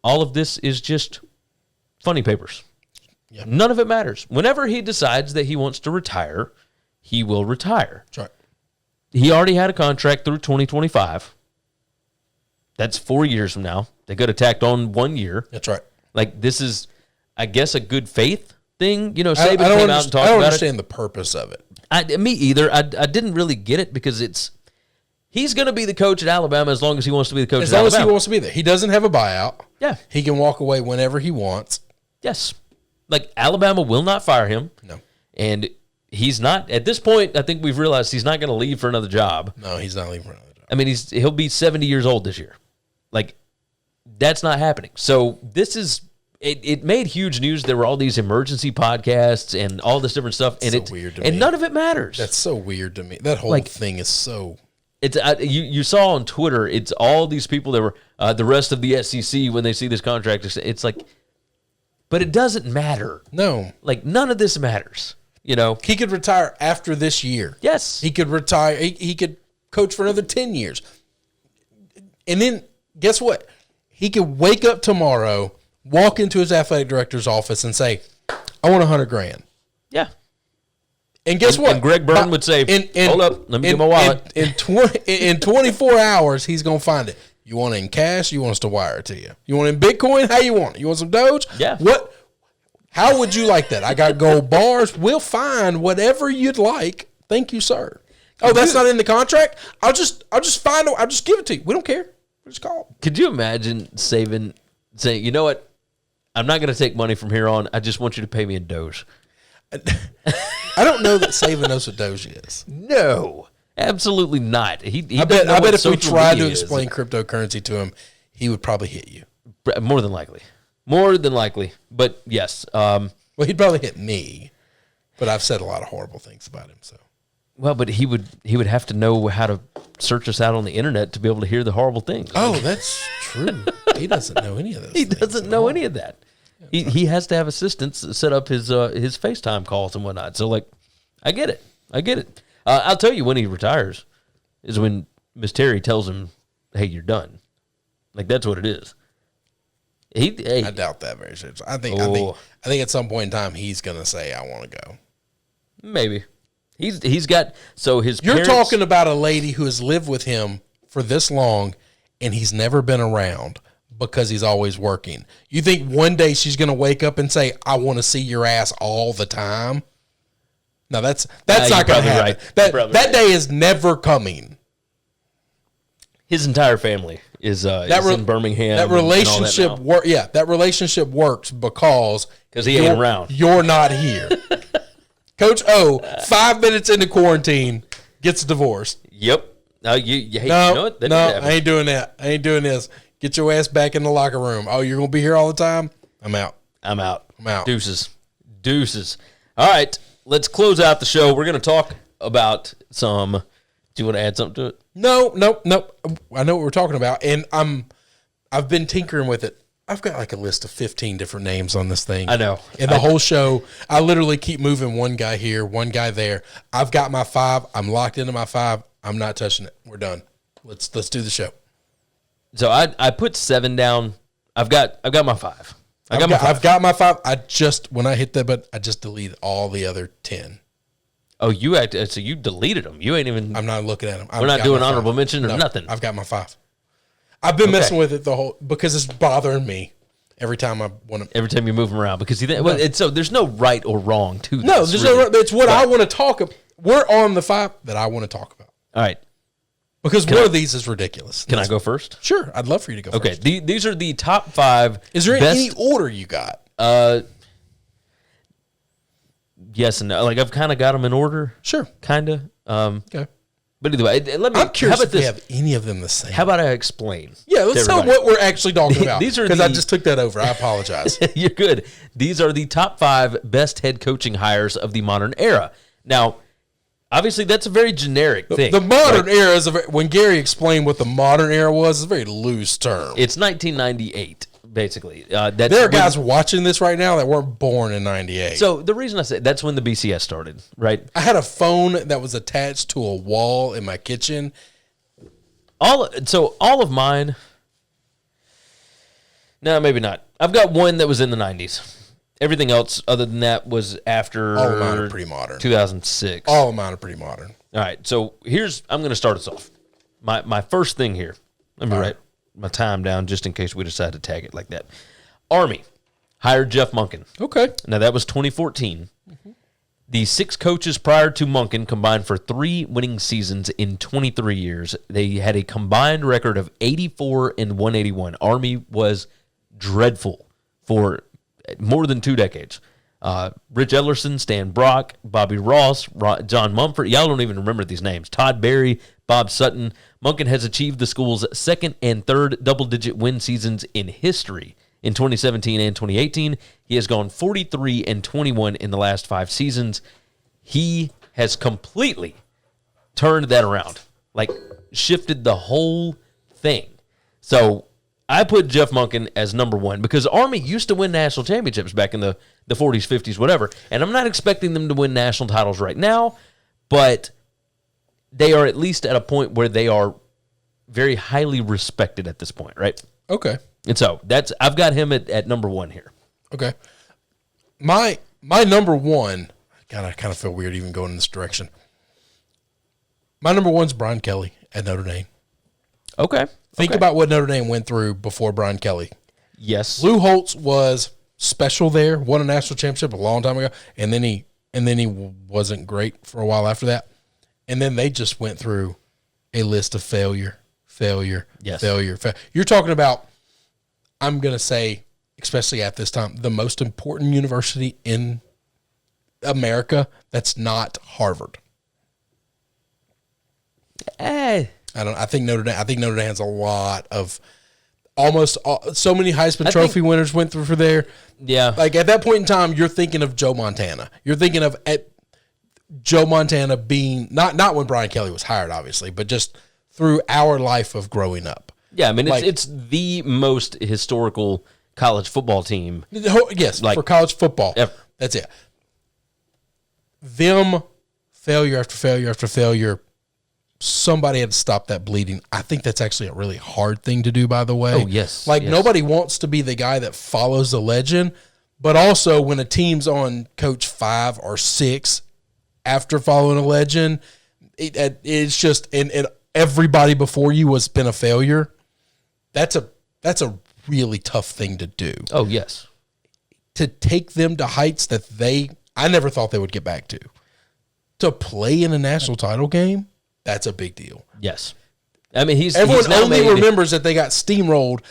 Speaker 1: all of this is just funny papers. Yep. None of it matters. Whenever he decides that he wants to retire, he will retire.
Speaker 2: That's right.
Speaker 1: He already had a contract through 2025. That's 4 years from now. They could have tacked on 1 year.
Speaker 2: That's right.
Speaker 1: Like, this is, I guess, a good faith thing. Saban
Speaker 2: I
Speaker 1: came out and talked about it.
Speaker 2: I don't understand the purpose of it.
Speaker 1: Me either. I didn't really get it because he's going to be the coach at Alabama as long as he wants to be the coach at Alabama.
Speaker 2: As long as he wants to be there. He doesn't have a buyout.
Speaker 1: Yeah.
Speaker 2: He can walk away whenever he wants.
Speaker 1: Yes. Like, Alabama will not fire him.
Speaker 2: No.
Speaker 1: And he's not, at this point, I think we've realized he's not going to leave for another job.
Speaker 2: No, he's not leaving for another job.
Speaker 1: I mean, he'll be 70 years old this year. Like, that's not happening. So this is, it made huge news. There were all these emergency podcasts and all this different stuff. And
Speaker 2: it's so weird to me.
Speaker 1: And none of it matters.
Speaker 2: That's so weird to me. That whole thing is so.
Speaker 1: It's you saw on Twitter, it's all these people that were the rest of the SEC when they see this contract. It's like, but it doesn't matter.
Speaker 2: No.
Speaker 1: Like, none of this matters.
Speaker 2: He could retire after this year.
Speaker 1: Yes.
Speaker 2: He could retire. He could coach for another 10 years. And then, guess what? He could wake up tomorrow, walk into his athletic director's office and say, I want $100,000.
Speaker 1: Yeah.
Speaker 2: And guess what?
Speaker 1: And Greg Byrne would say, hold up, let me get my wallet.
Speaker 2: In 24 hours, he's going to find it. You want it in cash? You want us to wire it to you? You want it in Bitcoin? How you want it? You want some Doge?
Speaker 1: Yeah.
Speaker 2: How would you like that? I got gold bars. We'll find whatever you'd like. Thank you, sir. Oh, that's not in the contract? I'll just give it to you. We don't care. We just call.
Speaker 1: Could you imagine Saban saying, you know what? I'm not going to take money from here on. I just want you to pay me in Doge.
Speaker 2: I don't know that Saban knows what Doge is.
Speaker 1: No, absolutely not. He
Speaker 2: I bet if we tried to explain cryptocurrency to him, he would probably hit you.
Speaker 1: More than likely. But yes.
Speaker 2: Well, he'd probably hit me, but I've said a lot of horrible things about him. So.
Speaker 1: Well, but he would have to know how to search us out on the internet to be able to hear the horrible things.
Speaker 2: Oh, that's true. He doesn't know any of those.
Speaker 1: He doesn't know any of that. He has to have assistants set up his FaceTime calls and whatnot. So, like, I get it. I'll tell you when he retires is when Miss Terry tells him, "Hey, you're done." Like, that's what it is. I
Speaker 2: doubt that very seriously. I think at some point in time he's gonna say, "I want to go."
Speaker 1: Maybe he's got his.
Speaker 2: You're talking about a lady who has lived with him for this long, and he's never been around because he's always working. You think one day she's gonna wake up and say, "I want to see your ass all the time"? No, that's not gonna happen.
Speaker 1: Right.
Speaker 2: That day is never coming.
Speaker 1: His entire family is in Birmingham.
Speaker 2: That relationship that relationship works because
Speaker 1: he ain't around.
Speaker 2: You're not here. Coach O, 5 minutes into quarantine, gets divorced.
Speaker 1: Yep. No, you know what?
Speaker 2: I ain't doing that. I ain't doing this. Get your ass back in the locker room. Oh, you're gonna be here all the time? I'm out.
Speaker 1: Deuces. All right, let's close out the show. We're gonna talk about some. Do you want to add something to it?
Speaker 2: No. I know what we're talking about, and I've been tinkering with it. I've got like a list of 15 different names on this thing.
Speaker 1: I know.
Speaker 2: And the whole show, I literally keep moving one guy here, one guy there. I've got my 5. I'm locked into my 5. I'm not touching it. We're done. Let's do the show.
Speaker 1: So I put 7 down. I've got my 5.
Speaker 2: I've got my 5. When I hit that button, I just deleted all the other 10.
Speaker 1: Oh, so you deleted them. You ain't even.
Speaker 2: I'm not looking at them.
Speaker 1: We're not doing honorable mention or nothing.
Speaker 2: I've got my 5. I've been messing with it because it's bothering me every time I want to.
Speaker 1: Every time you move them around because you think, so there's no right or wrong to this.
Speaker 2: No, there's no. It's what I want to talk about. We're on the 5 that I want to talk about.
Speaker 1: All right.
Speaker 2: Because one of these is ridiculous.
Speaker 1: Can I go first?
Speaker 2: Sure, I'd love for you to go first.
Speaker 1: Okay, these are the top 5.
Speaker 2: Is there any order you got?
Speaker 1: Yes and no. Like I've kind of got them in order.
Speaker 2: Sure,
Speaker 1: kind of.
Speaker 2: Okay.
Speaker 1: But either way, let me.
Speaker 2: I'm curious if we have any of them the same.
Speaker 1: How about I explain?
Speaker 2: Yeah, let's tell what we're actually talking about.
Speaker 1: These are
Speaker 2: because I just took that over. I apologize.
Speaker 1: You're good. These are the top 5 best head coaching hires of the modern era. Now, obviously, that's a very generic thing.
Speaker 2: The modern era is when Gary explained what the modern era was. It's a very loose term.
Speaker 1: It's 1998. Basically,
Speaker 2: there are guys watching this right now that weren't born in '98.
Speaker 1: So the reason I say that's when the BCS started, right?
Speaker 2: I had a phone that was attached to a wall in my kitchen.
Speaker 1: All of mine. No, maybe not. I've got one that was in the '90s. Everything else, other than that, was after.
Speaker 2: All of mine are pretty modern.
Speaker 1: 2006.
Speaker 2: All of mine are pretty modern.
Speaker 1: All right, so I'm going to start us off. My first thing here. Let me write my time down just in case we decide to tag it like that. Army hired Jeff Monken.
Speaker 2: Okay.
Speaker 1: Now, that was 2014. Mm-hmm. The 6 coaches prior to Monken combined for 3 winning seasons in 23 years. They had a combined record of 84 and 181. Army was dreadful for more than 2 decades. Rich Ellerson, Stan Brock, Bobby Ross, John Mumford. Y'all don't even remember these names. Todd Berry, Bob Sutton. Monken has achieved the school's 2nd and 3rd double-digit win seasons in history. In 2017 and 2018, he has gone 43 and 21 in the last 5 seasons. He has completely turned that around, like shifted the whole thing. So I put Jeff Monken as number 1 because Army used to win national championships back in the 40s, 50s, whatever. And I'm not expecting them to win national titles right now, but they are at least at a point where they are very highly respected at this point, right?
Speaker 2: Okay.
Speaker 1: And so I've got him at number 1 here.
Speaker 2: Okay. My number 1, God, I kind of feel weird even going in this direction. My number 1's Brian Kelly at Notre Dame.
Speaker 1: Okay.
Speaker 2: Think about what Notre Dame went through before Brian Kelly.
Speaker 1: Yes.
Speaker 2: Lou Holtz was special there, won a national championship a long time ago, and then he wasn't great for a while after that. And then they just went through a list of failure.
Speaker 1: Yes.
Speaker 2: You're talking about, I'm going to say, especially at this time, the most important university in America that's not Harvard. I think Notre Dame has a lot of so many Heisman Trophy winners went through for there.
Speaker 1: Yeah.
Speaker 2: Like at that point in time, you're thinking of Joe Montana. You're thinking of Joe Montana being not when Brian Kelly was hired, obviously, but just through our life of growing up.
Speaker 1: Yeah, I mean, it's the most historical college football team.
Speaker 2: Yes, for college football.
Speaker 1: Ever.
Speaker 2: That's it. Them, failure after failure after failure, somebody had to stop that bleeding. I think that's actually a really hard thing to do, by the way.
Speaker 1: Oh, yes. Yes.
Speaker 2: Nobody wants to be the guy that follows the legend, but also when a team's on coach 5 or 6 after following a legend, it's just, and everybody before you has been a failure. That's a really tough thing to do.
Speaker 1: Oh, yes.
Speaker 2: To take them to heights that I never thought they would get back to. To play in a national title game, that's a big deal.
Speaker 1: Yes. I mean,
Speaker 2: everyone only remembers that they got steamrolled,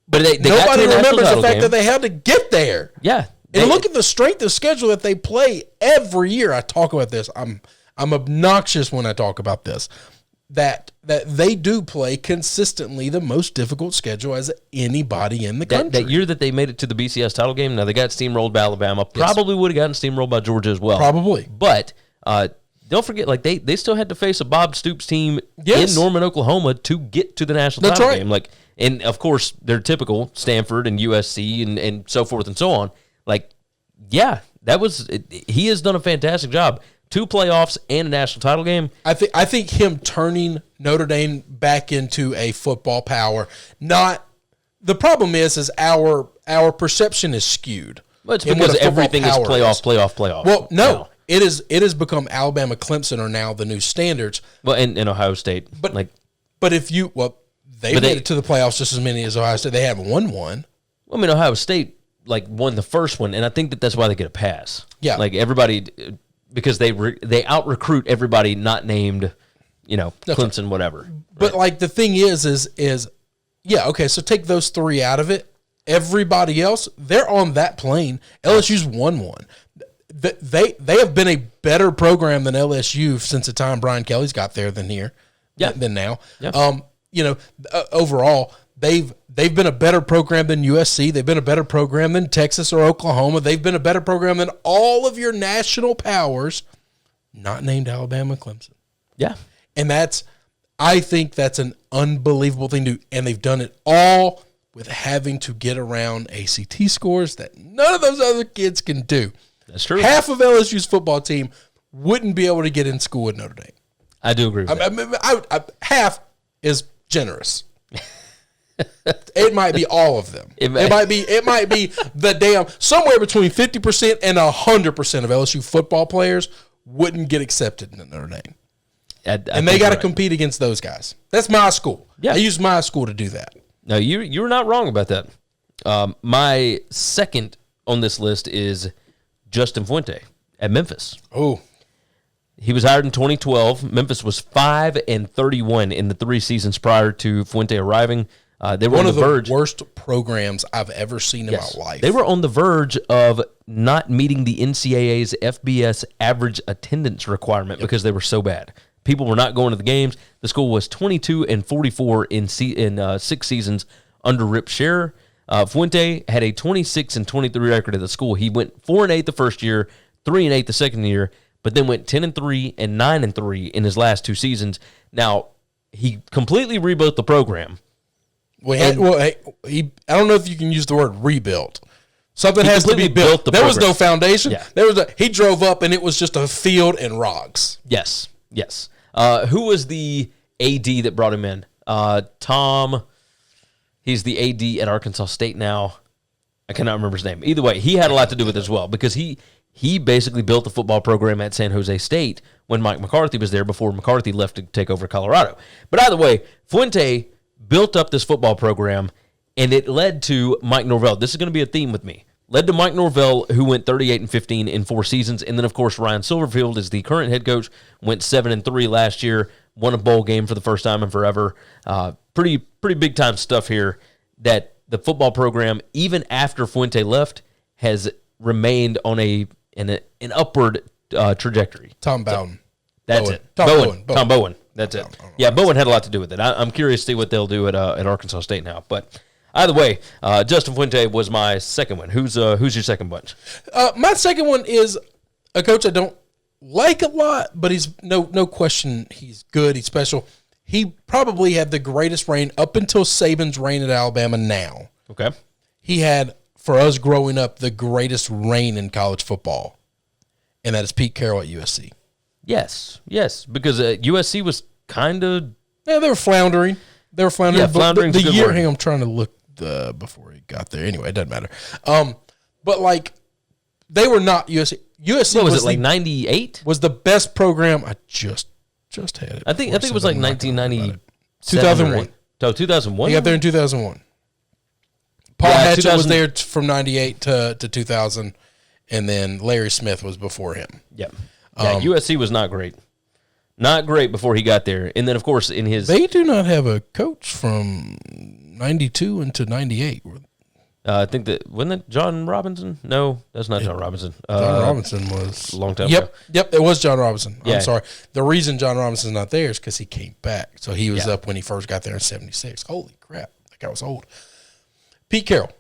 Speaker 1: but
Speaker 2: nobody remembers the fact that they had to get there.
Speaker 1: Yeah.
Speaker 2: And look at the strength of schedule that they play every year. I talk about this. I'm obnoxious when I talk about this. That they do play consistently the most difficult schedule as anybody in the country.
Speaker 1: That year that they made it to the BCS title game, now they got steamrolled by Alabama. Probably would have gotten steamrolled by Georgia as well.
Speaker 2: Probably.
Speaker 1: But don't forget, they still had to face a Bob Stoops team in Norman, Oklahoma to get to the national title game. And of course, they're typical Stanford and USC and so forth and so on. He has done a fantastic job. 2 playoffs and a national title game.
Speaker 2: I think him turning Notre Dame back into a football power. Not the problem is our perception is skewed.
Speaker 1: Well, it's because everything is playoff.
Speaker 2: Well, no. It has become Alabama, Clemson are now the new standards.
Speaker 1: Well, and Ohio State.
Speaker 2: But if you they made it to the playoffs just as many as Ohio State. They haven't won one.
Speaker 1: Well, I mean, Ohio State won the first one, and I think that's why they get a pass.
Speaker 2: Yeah,
Speaker 1: everybody, because they out recruit everybody not named, Clemson, right. Whatever.
Speaker 2: But the thing is yeah, okay. So take those 3 out of it. Everybody else, they're on that plane. LSU's won one. They have been a better program than LSU since the time Brian Kelly's got there than now. Yeah. Overall, they've been a better program than USC. They've been a better program than Texas or Oklahoma. They've been a better program than all of your national powers, not named Alabama and Clemson.
Speaker 1: Yeah.
Speaker 2: And I think that's an unbelievable thing to do. And they've done it all with having to get around ACT scores that none of those other kids can do.
Speaker 1: That's true.
Speaker 2: Half of LSU's football team wouldn't be able to get in school with Notre Dame.
Speaker 1: I do agree with that.
Speaker 2: Half is generous. It might be all of them. It might be the damn somewhere between 50% and 100% of LSU football players wouldn't get accepted in Notre Dame. And they got to compete against those guys. That's my school.
Speaker 1: Yeah.
Speaker 2: I use my school to do that.
Speaker 1: No, you're not wrong about that. My second on this list is Justin Fuente at Memphis.
Speaker 2: Oh.
Speaker 1: He was hired in 2012. Memphis was 5-31 in the 3 seasons prior to Fuente arriving. They were
Speaker 2: one
Speaker 1: on the verge.
Speaker 2: One of the worst programs I've ever seen in my life.
Speaker 1: They were on the verge of not meeting the NCAA's FBS average attendance requirement because they were so bad. People were not going to the games. The school was 22-44 in 6 seasons under Rip Scherer. Fuente had a 26-23 record at the school. He went 4-8 the first year, 3-8 the second year, but then went 10-3 and 9-3 in his last 2 seasons. Now, he completely rebuilt the program.
Speaker 2: I don't know if you can use the word rebuilt. Something has to be built. There was no foundation. Yeah. He drove up and it was just a field and rocks.
Speaker 1: Yes. Who was the AD that brought him in? Tom. He's the AD at Arkansas State now. I cannot remember his name. Either way, he had a lot to do with it as well because he basically built the football program at San Jose State when Mike McCarthy was there before McCarthy left to take over Colorado. But either way, Fuente built up this football program, and it led to Mike Norvell. This is going to be a theme with me. Led to Mike Norvell, who went 38-15 in 4 seasons. And then, of course, Ryan Silverfield is the current head coach, went 7-3 last year, won a bowl game for the first time in forever. Pretty big-time stuff here that the football program, even after Fuente left, has remained on an upward trajectory.
Speaker 2: Tom Bowden.
Speaker 1: That's it. Tom Bowen. That's it. Yeah, Bowen had a lot to do with it. I'm curious to see what they'll do at Arkansas State now. But either way, Justin Fuente was my second one. Who's your second bunch?
Speaker 2: My second one is a coach I don't like a lot, but he's no question he's good. He's special. He probably had the greatest reign up until Saban's reign at Alabama now.
Speaker 1: Okay.
Speaker 2: He had, for us growing up, the greatest reign in college football, and that is Pete Carroll at USC.
Speaker 1: Yes, because USC was kind of...
Speaker 2: Yeah, they were floundering. Yeah,
Speaker 1: floundering.
Speaker 2: The year, hang on, I'm trying to look before he got there. Anyway, it doesn't matter. But, they were not USC. USC
Speaker 1: was it, 98?
Speaker 2: Was the best program. I just had it.
Speaker 1: I think it was 1990.
Speaker 2: 2001.
Speaker 1: So 2001?
Speaker 2: He got there in 2001. Paul Hatchett was there from 98 to 2000, and then Larry Smith was before him.
Speaker 1: Yep. Yeah, USC was not great. Not great before he got there. And then, of course, in his...
Speaker 2: They do not have a coach from 92 into 98.
Speaker 1: I think that... Wasn't that John Robinson? No, that's not John Robinson.
Speaker 2: John Robinson was...
Speaker 1: A long time ago.
Speaker 2: Yep, it was John Robinson.
Speaker 1: Yeah.
Speaker 2: I'm sorry. The reason John Robinson's not there is because he came back. So he was up when he first got there in 76. Holy crap. That guy was old. Pete Carroll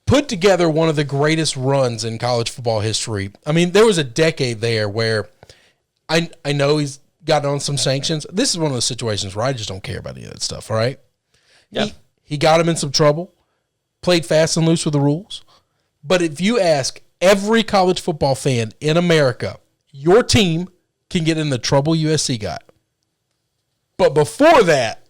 Speaker 2: put together one of the greatest runs in college football history. I mean, there was a decade there where I know he's got on some sanctions. This is one of those situations where I just don't care about any of that stuff, all right? He got him in some trouble, played fast and loose with the rules. But if you ask every college football fan in America, your team can get in the trouble USC got. But before that,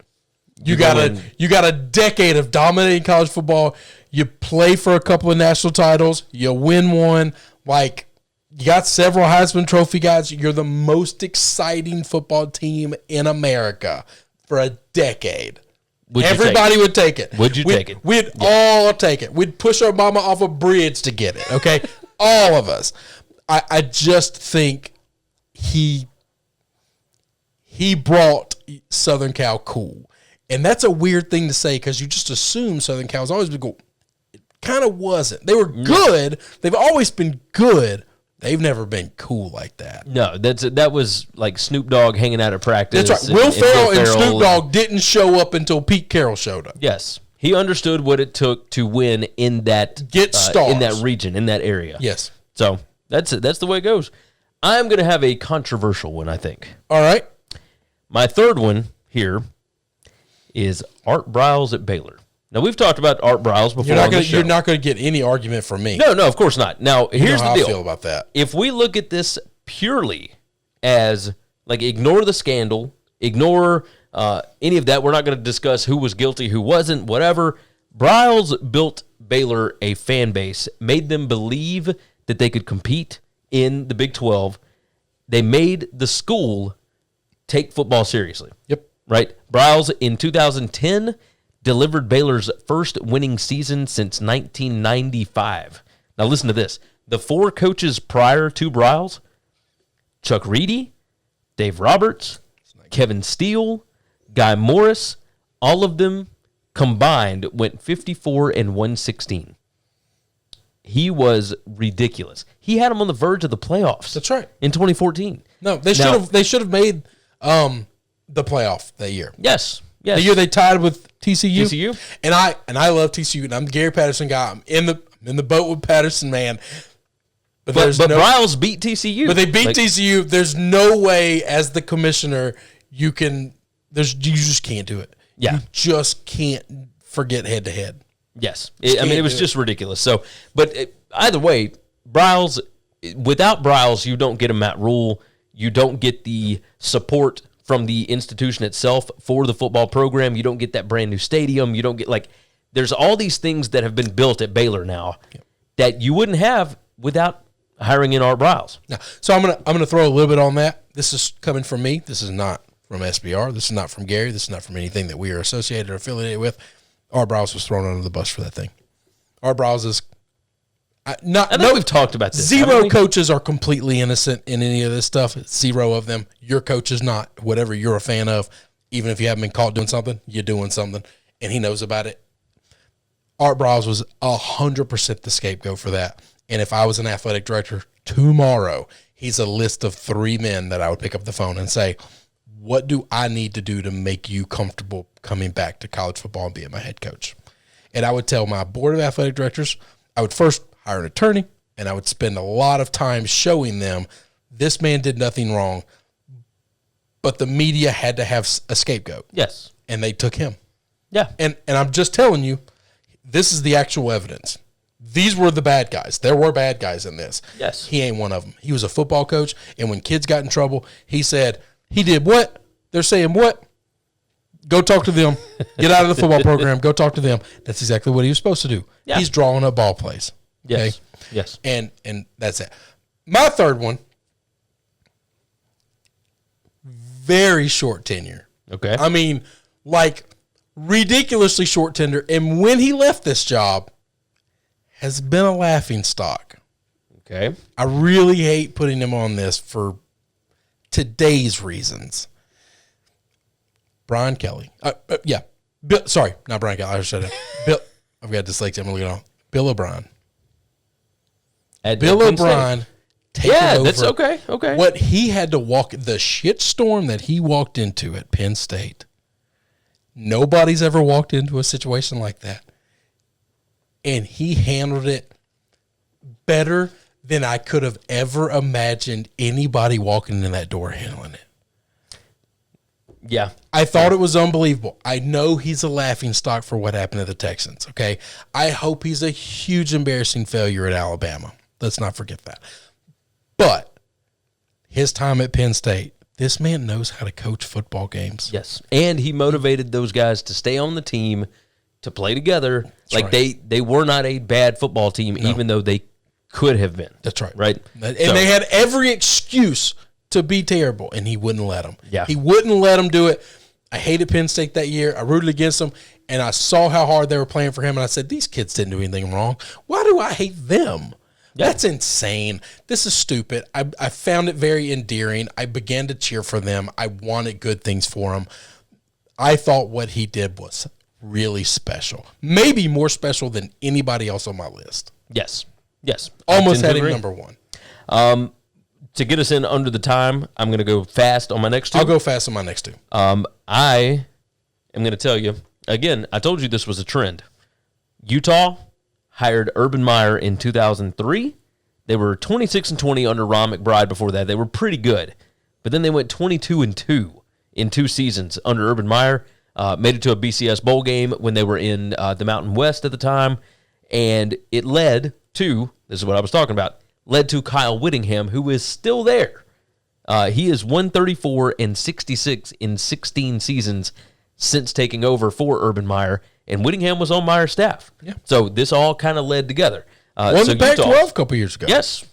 Speaker 2: you got a decade of dominating college football. You play for a couple of national titles. You win one. Like, you got several Heisman Trophy guys. You're the most exciting football team in America for a decade. Everybody would take it.
Speaker 1: Would you take it?
Speaker 2: We'd all take it. We'd push our mama off a bridge to get it, okay? All of us. I just think he brought Southern Cal cool. And that's a weird thing to say because you just assume Southern Cal's always been cool. It kind of wasn't. They were good. They've always been good. They've never been cool like that.
Speaker 1: No, that was like Snoop Dogg hanging out at practice.
Speaker 2: That's right. Will Ferrell and Snoop Dogg didn't show up until Pete Carroll showed up.
Speaker 1: Yes. He understood what it took to win in that in that region, in that area.
Speaker 2: Yes.
Speaker 1: So that's the way it goes. I'm going to have a controversial one, I think.
Speaker 2: All right.
Speaker 1: My third one here is Art Briles at Baylor. Now, we've talked about Art Briles before on the show.
Speaker 2: You're not going to get any argument from me.
Speaker 1: No, of course not. Now, here's the deal.
Speaker 2: I feel about that.
Speaker 1: If we look at this purely as, like, ignore the scandal, ignore any of that, we're not going to discuss who was guilty, who wasn't, whatever. Briles built Baylor a fan base, made them believe that they could compete in the Big 12. They made the school take football seriously.
Speaker 2: Yep.
Speaker 1: Right? Briles, in 2010, delivered Baylor's first winning season since 1995. Now listen to this. The four coaches prior to Briles, Chuck Reedy, Dave Roberts, Kevin Steele, Guy Morris, all of them combined went 54-116. He was ridiculous. He had them on the verge of the playoffs.
Speaker 2: That's right.
Speaker 1: In 2014.
Speaker 2: No, they should have made the playoff that year.
Speaker 1: Yes.
Speaker 2: The year they tied with TCU.
Speaker 1: TCU.
Speaker 2: And I love TCU, and I'm the Gary Patterson guy. I'm in the boat with Patterson, man.
Speaker 1: But Briles beat TCU.
Speaker 2: But they beat TCU. There's no way as the commissioner you just can't do it.
Speaker 1: Yeah.
Speaker 2: You just can't forget head to head.
Speaker 1: Yes. It was just ridiculous. So, but either way, Briles, without Briles, you don't get a Matt Rule. You don't get the support from the institution itself for the football program. You don't get that brand new stadium. You don't get, there's all these things that have been built at Baylor now that you wouldn't have without hiring in Art Briles.
Speaker 2: Now, so I'm gonna throw a little bit on that. This is coming from me. This is not from SBR. This is not from Gary. This is not from anything that we are associated or affiliated with. Art Briles was thrown under the bus for that thing. Art Briles is
Speaker 1: I think we've talked about this.
Speaker 2: Zero coaches are completely innocent in any of this stuff. Zero of them. Your coach is not. Whatever you're a fan of, even if you haven't been caught doing something, you're doing something, and he knows about it. Art Briles was 100% the scapegoat for that. And if I was an athletic director tomorrow, he's a list of 3 men that I would pick up the phone and say, what do I need to do to make you comfortable coming back to college football and being my head coach? And I would tell my board of athletic directors, I would first hire an attorney, and I would spend a lot of time showing them this man did nothing wrong, but the media had to have a scapegoat.
Speaker 1: Yes.
Speaker 2: And they took him.
Speaker 1: Yeah.
Speaker 2: And I'm just telling you, this is the actual evidence. These were the bad guys. There were bad guys in this.
Speaker 1: Yes.
Speaker 2: He ain't one of them. He was a football coach, and when kids got in trouble, he said, he did what? They're saying what? Go talk to them. Get out of the football program. Go talk to them. That's exactly what he was supposed to do. Yeah. He's drawing up ball plays. Okay?
Speaker 1: Yes. Yes.
Speaker 2: And that's it. My third one, very short tenure.
Speaker 1: Okay.
Speaker 2: I mean, ridiculously short tenure. And when he left this job, has been a laughing stock.
Speaker 1: Okay.
Speaker 2: I really hate putting him on this for today's reasons. Brian Kelly. Sorry, not Brian Kelly. I should have. Bill. I've got dyslexia. I'm going to leave it on. Bill O'Brien. Bill O'Brien.
Speaker 1: Yeah, that's okay. Okay.
Speaker 2: What he had to walk, the shitstorm that he walked into at Penn State. Nobody's ever walked into a situation like that. And he handled it better than I could have ever imagined anybody walking in that door handling it.
Speaker 1: Yeah.
Speaker 2: I thought it was unbelievable. I know he's a laughing stock for what happened to the Texans, okay? I hope he's a huge embarrassing failure at Alabama. Let's not forget that. But his time at Penn State, this man knows how to coach football games.
Speaker 1: Yes, and he motivated those guys to stay on the team, to play together. That's like right. They were not a bad football team, even though they could have been.
Speaker 2: That's right.
Speaker 1: Right?
Speaker 2: And they had every excuse to be terrible, and he wouldn't let them.
Speaker 1: Yeah.
Speaker 2: He wouldn't let them do it. I hated Penn State that year. I rooted against them, and I saw how hard they were playing for him, and I said, these kids didn't do anything wrong. Why do I hate them? Yeah. That's insane. This is stupid. I found it very endearing. I began to cheer for them. I wanted good things for them. I thought what he did was really special. Maybe more special than anybody else on my list.
Speaker 1: Yes. Yes.
Speaker 2: Almost had him number one.
Speaker 1: To get us in under the time, I'm going to go fast on my next two.
Speaker 2: I'll go fast on my next two.
Speaker 1: I am going to tell you, again, I told you this was a trend. Utah hired Urban Meyer in 2003. They were 26-20 under Ron McBride before that. They were pretty good. But then they went 22-2 in 2 seasons under Urban Meyer. Made it to a BCS bowl game when they were in the Mountain West at the time. And it led to, this is what I was talking about, led to Kyle Whittingham, who is still there. He is 134-66 in 16 seasons since taking over for Urban Meyer, and Whittingham was on Meyer's staff. Yeah. So this all kind of led together.
Speaker 2: Won the Pac-12 a couple years ago.
Speaker 1: Yes.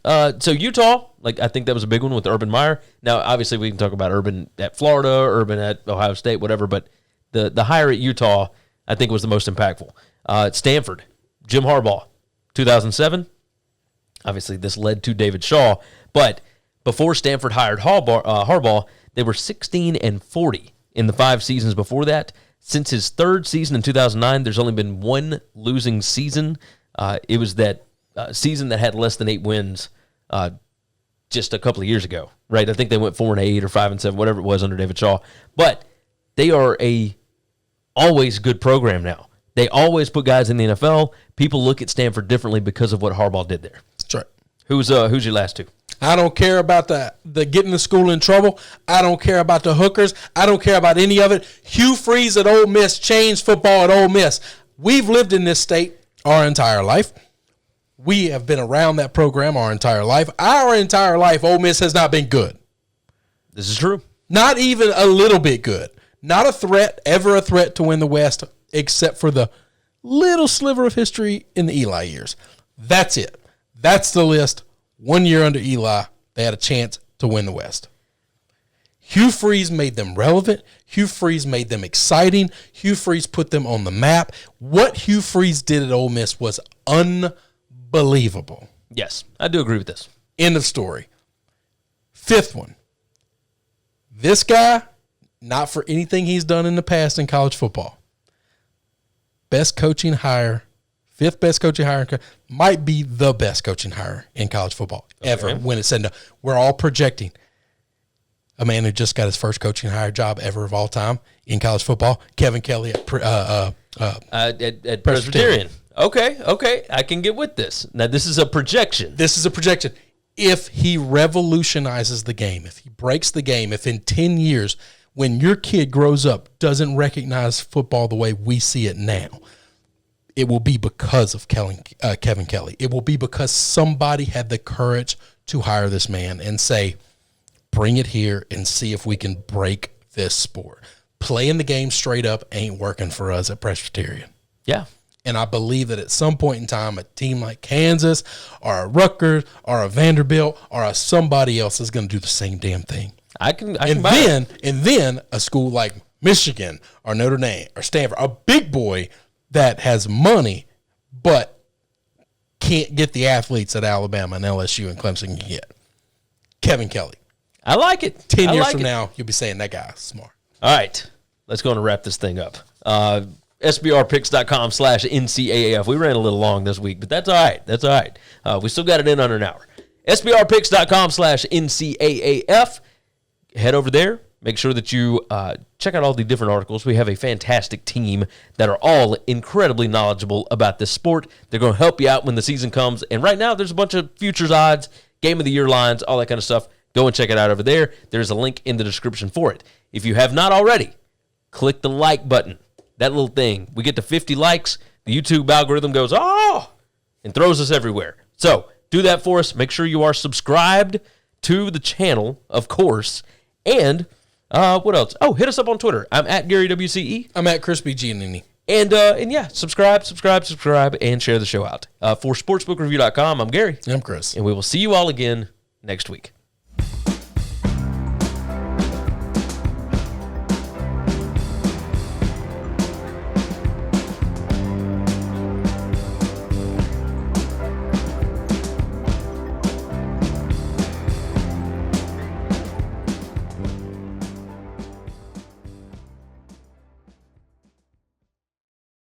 Speaker 1: So Utah, I think that was a big one with Urban Meyer. Now, obviously, we can talk about Urban at Florida, Urban at Ohio State, whatever, but the hire at Utah, I think, was the most impactful. Stanford, Jim Harbaugh, 2007. Obviously, this led to David Shaw, but before Stanford hired Harbaugh, they were 16-40 in the 5 seasons before that. Since his 3rd season in 2009, there's only been 1 losing season. It was that season that had less than 8 wins just a couple of years ago, right? I think they went 4-8 or 5-7, whatever it was under David Shaw. But they are a always good program now. They always put guys in the NFL. People look at Stanford differently because of what Harbaugh did there.
Speaker 2: That's right.
Speaker 1: Who's your last two?
Speaker 2: I don't care about the getting the school in trouble. I don't care about the hookers. I don't care about any of it. Hugh Freeze at Ole Miss changed football at Ole Miss. We've lived in this state our entire life. We have been around that program our entire life. Our entire life, Ole Miss has not been good.
Speaker 1: This is true.
Speaker 2: Not even a little bit good. Not a threat, ever a threat to win the West, except for the little sliver of history in the Eli years. That's it. That's the list. 1 year under Eli, they had a chance to win the West. Hugh Freeze made them relevant. Hugh Freeze made them exciting. Hugh Freeze put them on the map. What Hugh Freeze did at Ole Miss was unbelievable.
Speaker 1: Yes, I do agree with this.
Speaker 2: End of story. 5th one. This guy, not for anything he's done in the past in college football, best coaching hire, 5th best coaching hire, might be the best coaching hire in college football ever when it's said and done. We're all projecting a man who just got his first coaching hire job ever of all time in college football, Kevin Kelly at
Speaker 1: Presbyterian. Okay, I can get with this. Now, this is a projection.
Speaker 2: If he revolutionizes the game, if he breaks the game, if in 10 years, when your kid grows up, doesn't recognize football the way we see it now, it will be because of Kevin Kelly. It will be because somebody had the courage to hire this man and say, bring it here and see if we can break this sport. Playing the game straight up ain't working for us at Presbyterian.
Speaker 1: Yeah.
Speaker 2: And I believe that at some point in time, a team like Kansas or a Rutgers or a Vanderbilt or a somebody else is going to do the same damn thing. And then a school like Michigan or Notre Dame or Stanford, a big boy that has money but can't get the athletes that Alabama and LSU and Clemson can get. Kevin Kelly.
Speaker 1: I like it.
Speaker 2: 10 years from now, you'll be saying that guy's smart.
Speaker 1: All right. Let's go on and wrap this thing up. SBRpicks.com/NCAAF. We ran a little long this week, but that's all right. We still got it in under an hour. SBRpicks.com/NCAAF. Head over there. Make sure that you check out all the different articles. We have a fantastic team that are all incredibly knowledgeable about this sport. They're going to help you out when the season comes. And right now, there's a bunch of futures odds, game of the year lines, all that kind of stuff. Go and check it out over there. There's a link in the description for it. If you have not already, click the like button. That little thing. We get to 50 likes. The YouTube algorithm goes, oh, and throws us everywhere. So do that for us. Make sure you are subscribed to the channel, of course. And what else? Oh, hit us up on Twitter. I'm at Gary WCE.
Speaker 2: I'm at Crispy Giannini.
Speaker 1: And yeah, subscribe, and share the show out. For sportsbookreview.com, I'm Gary.
Speaker 2: I'm Chris.
Speaker 1: And we will see you all again next week.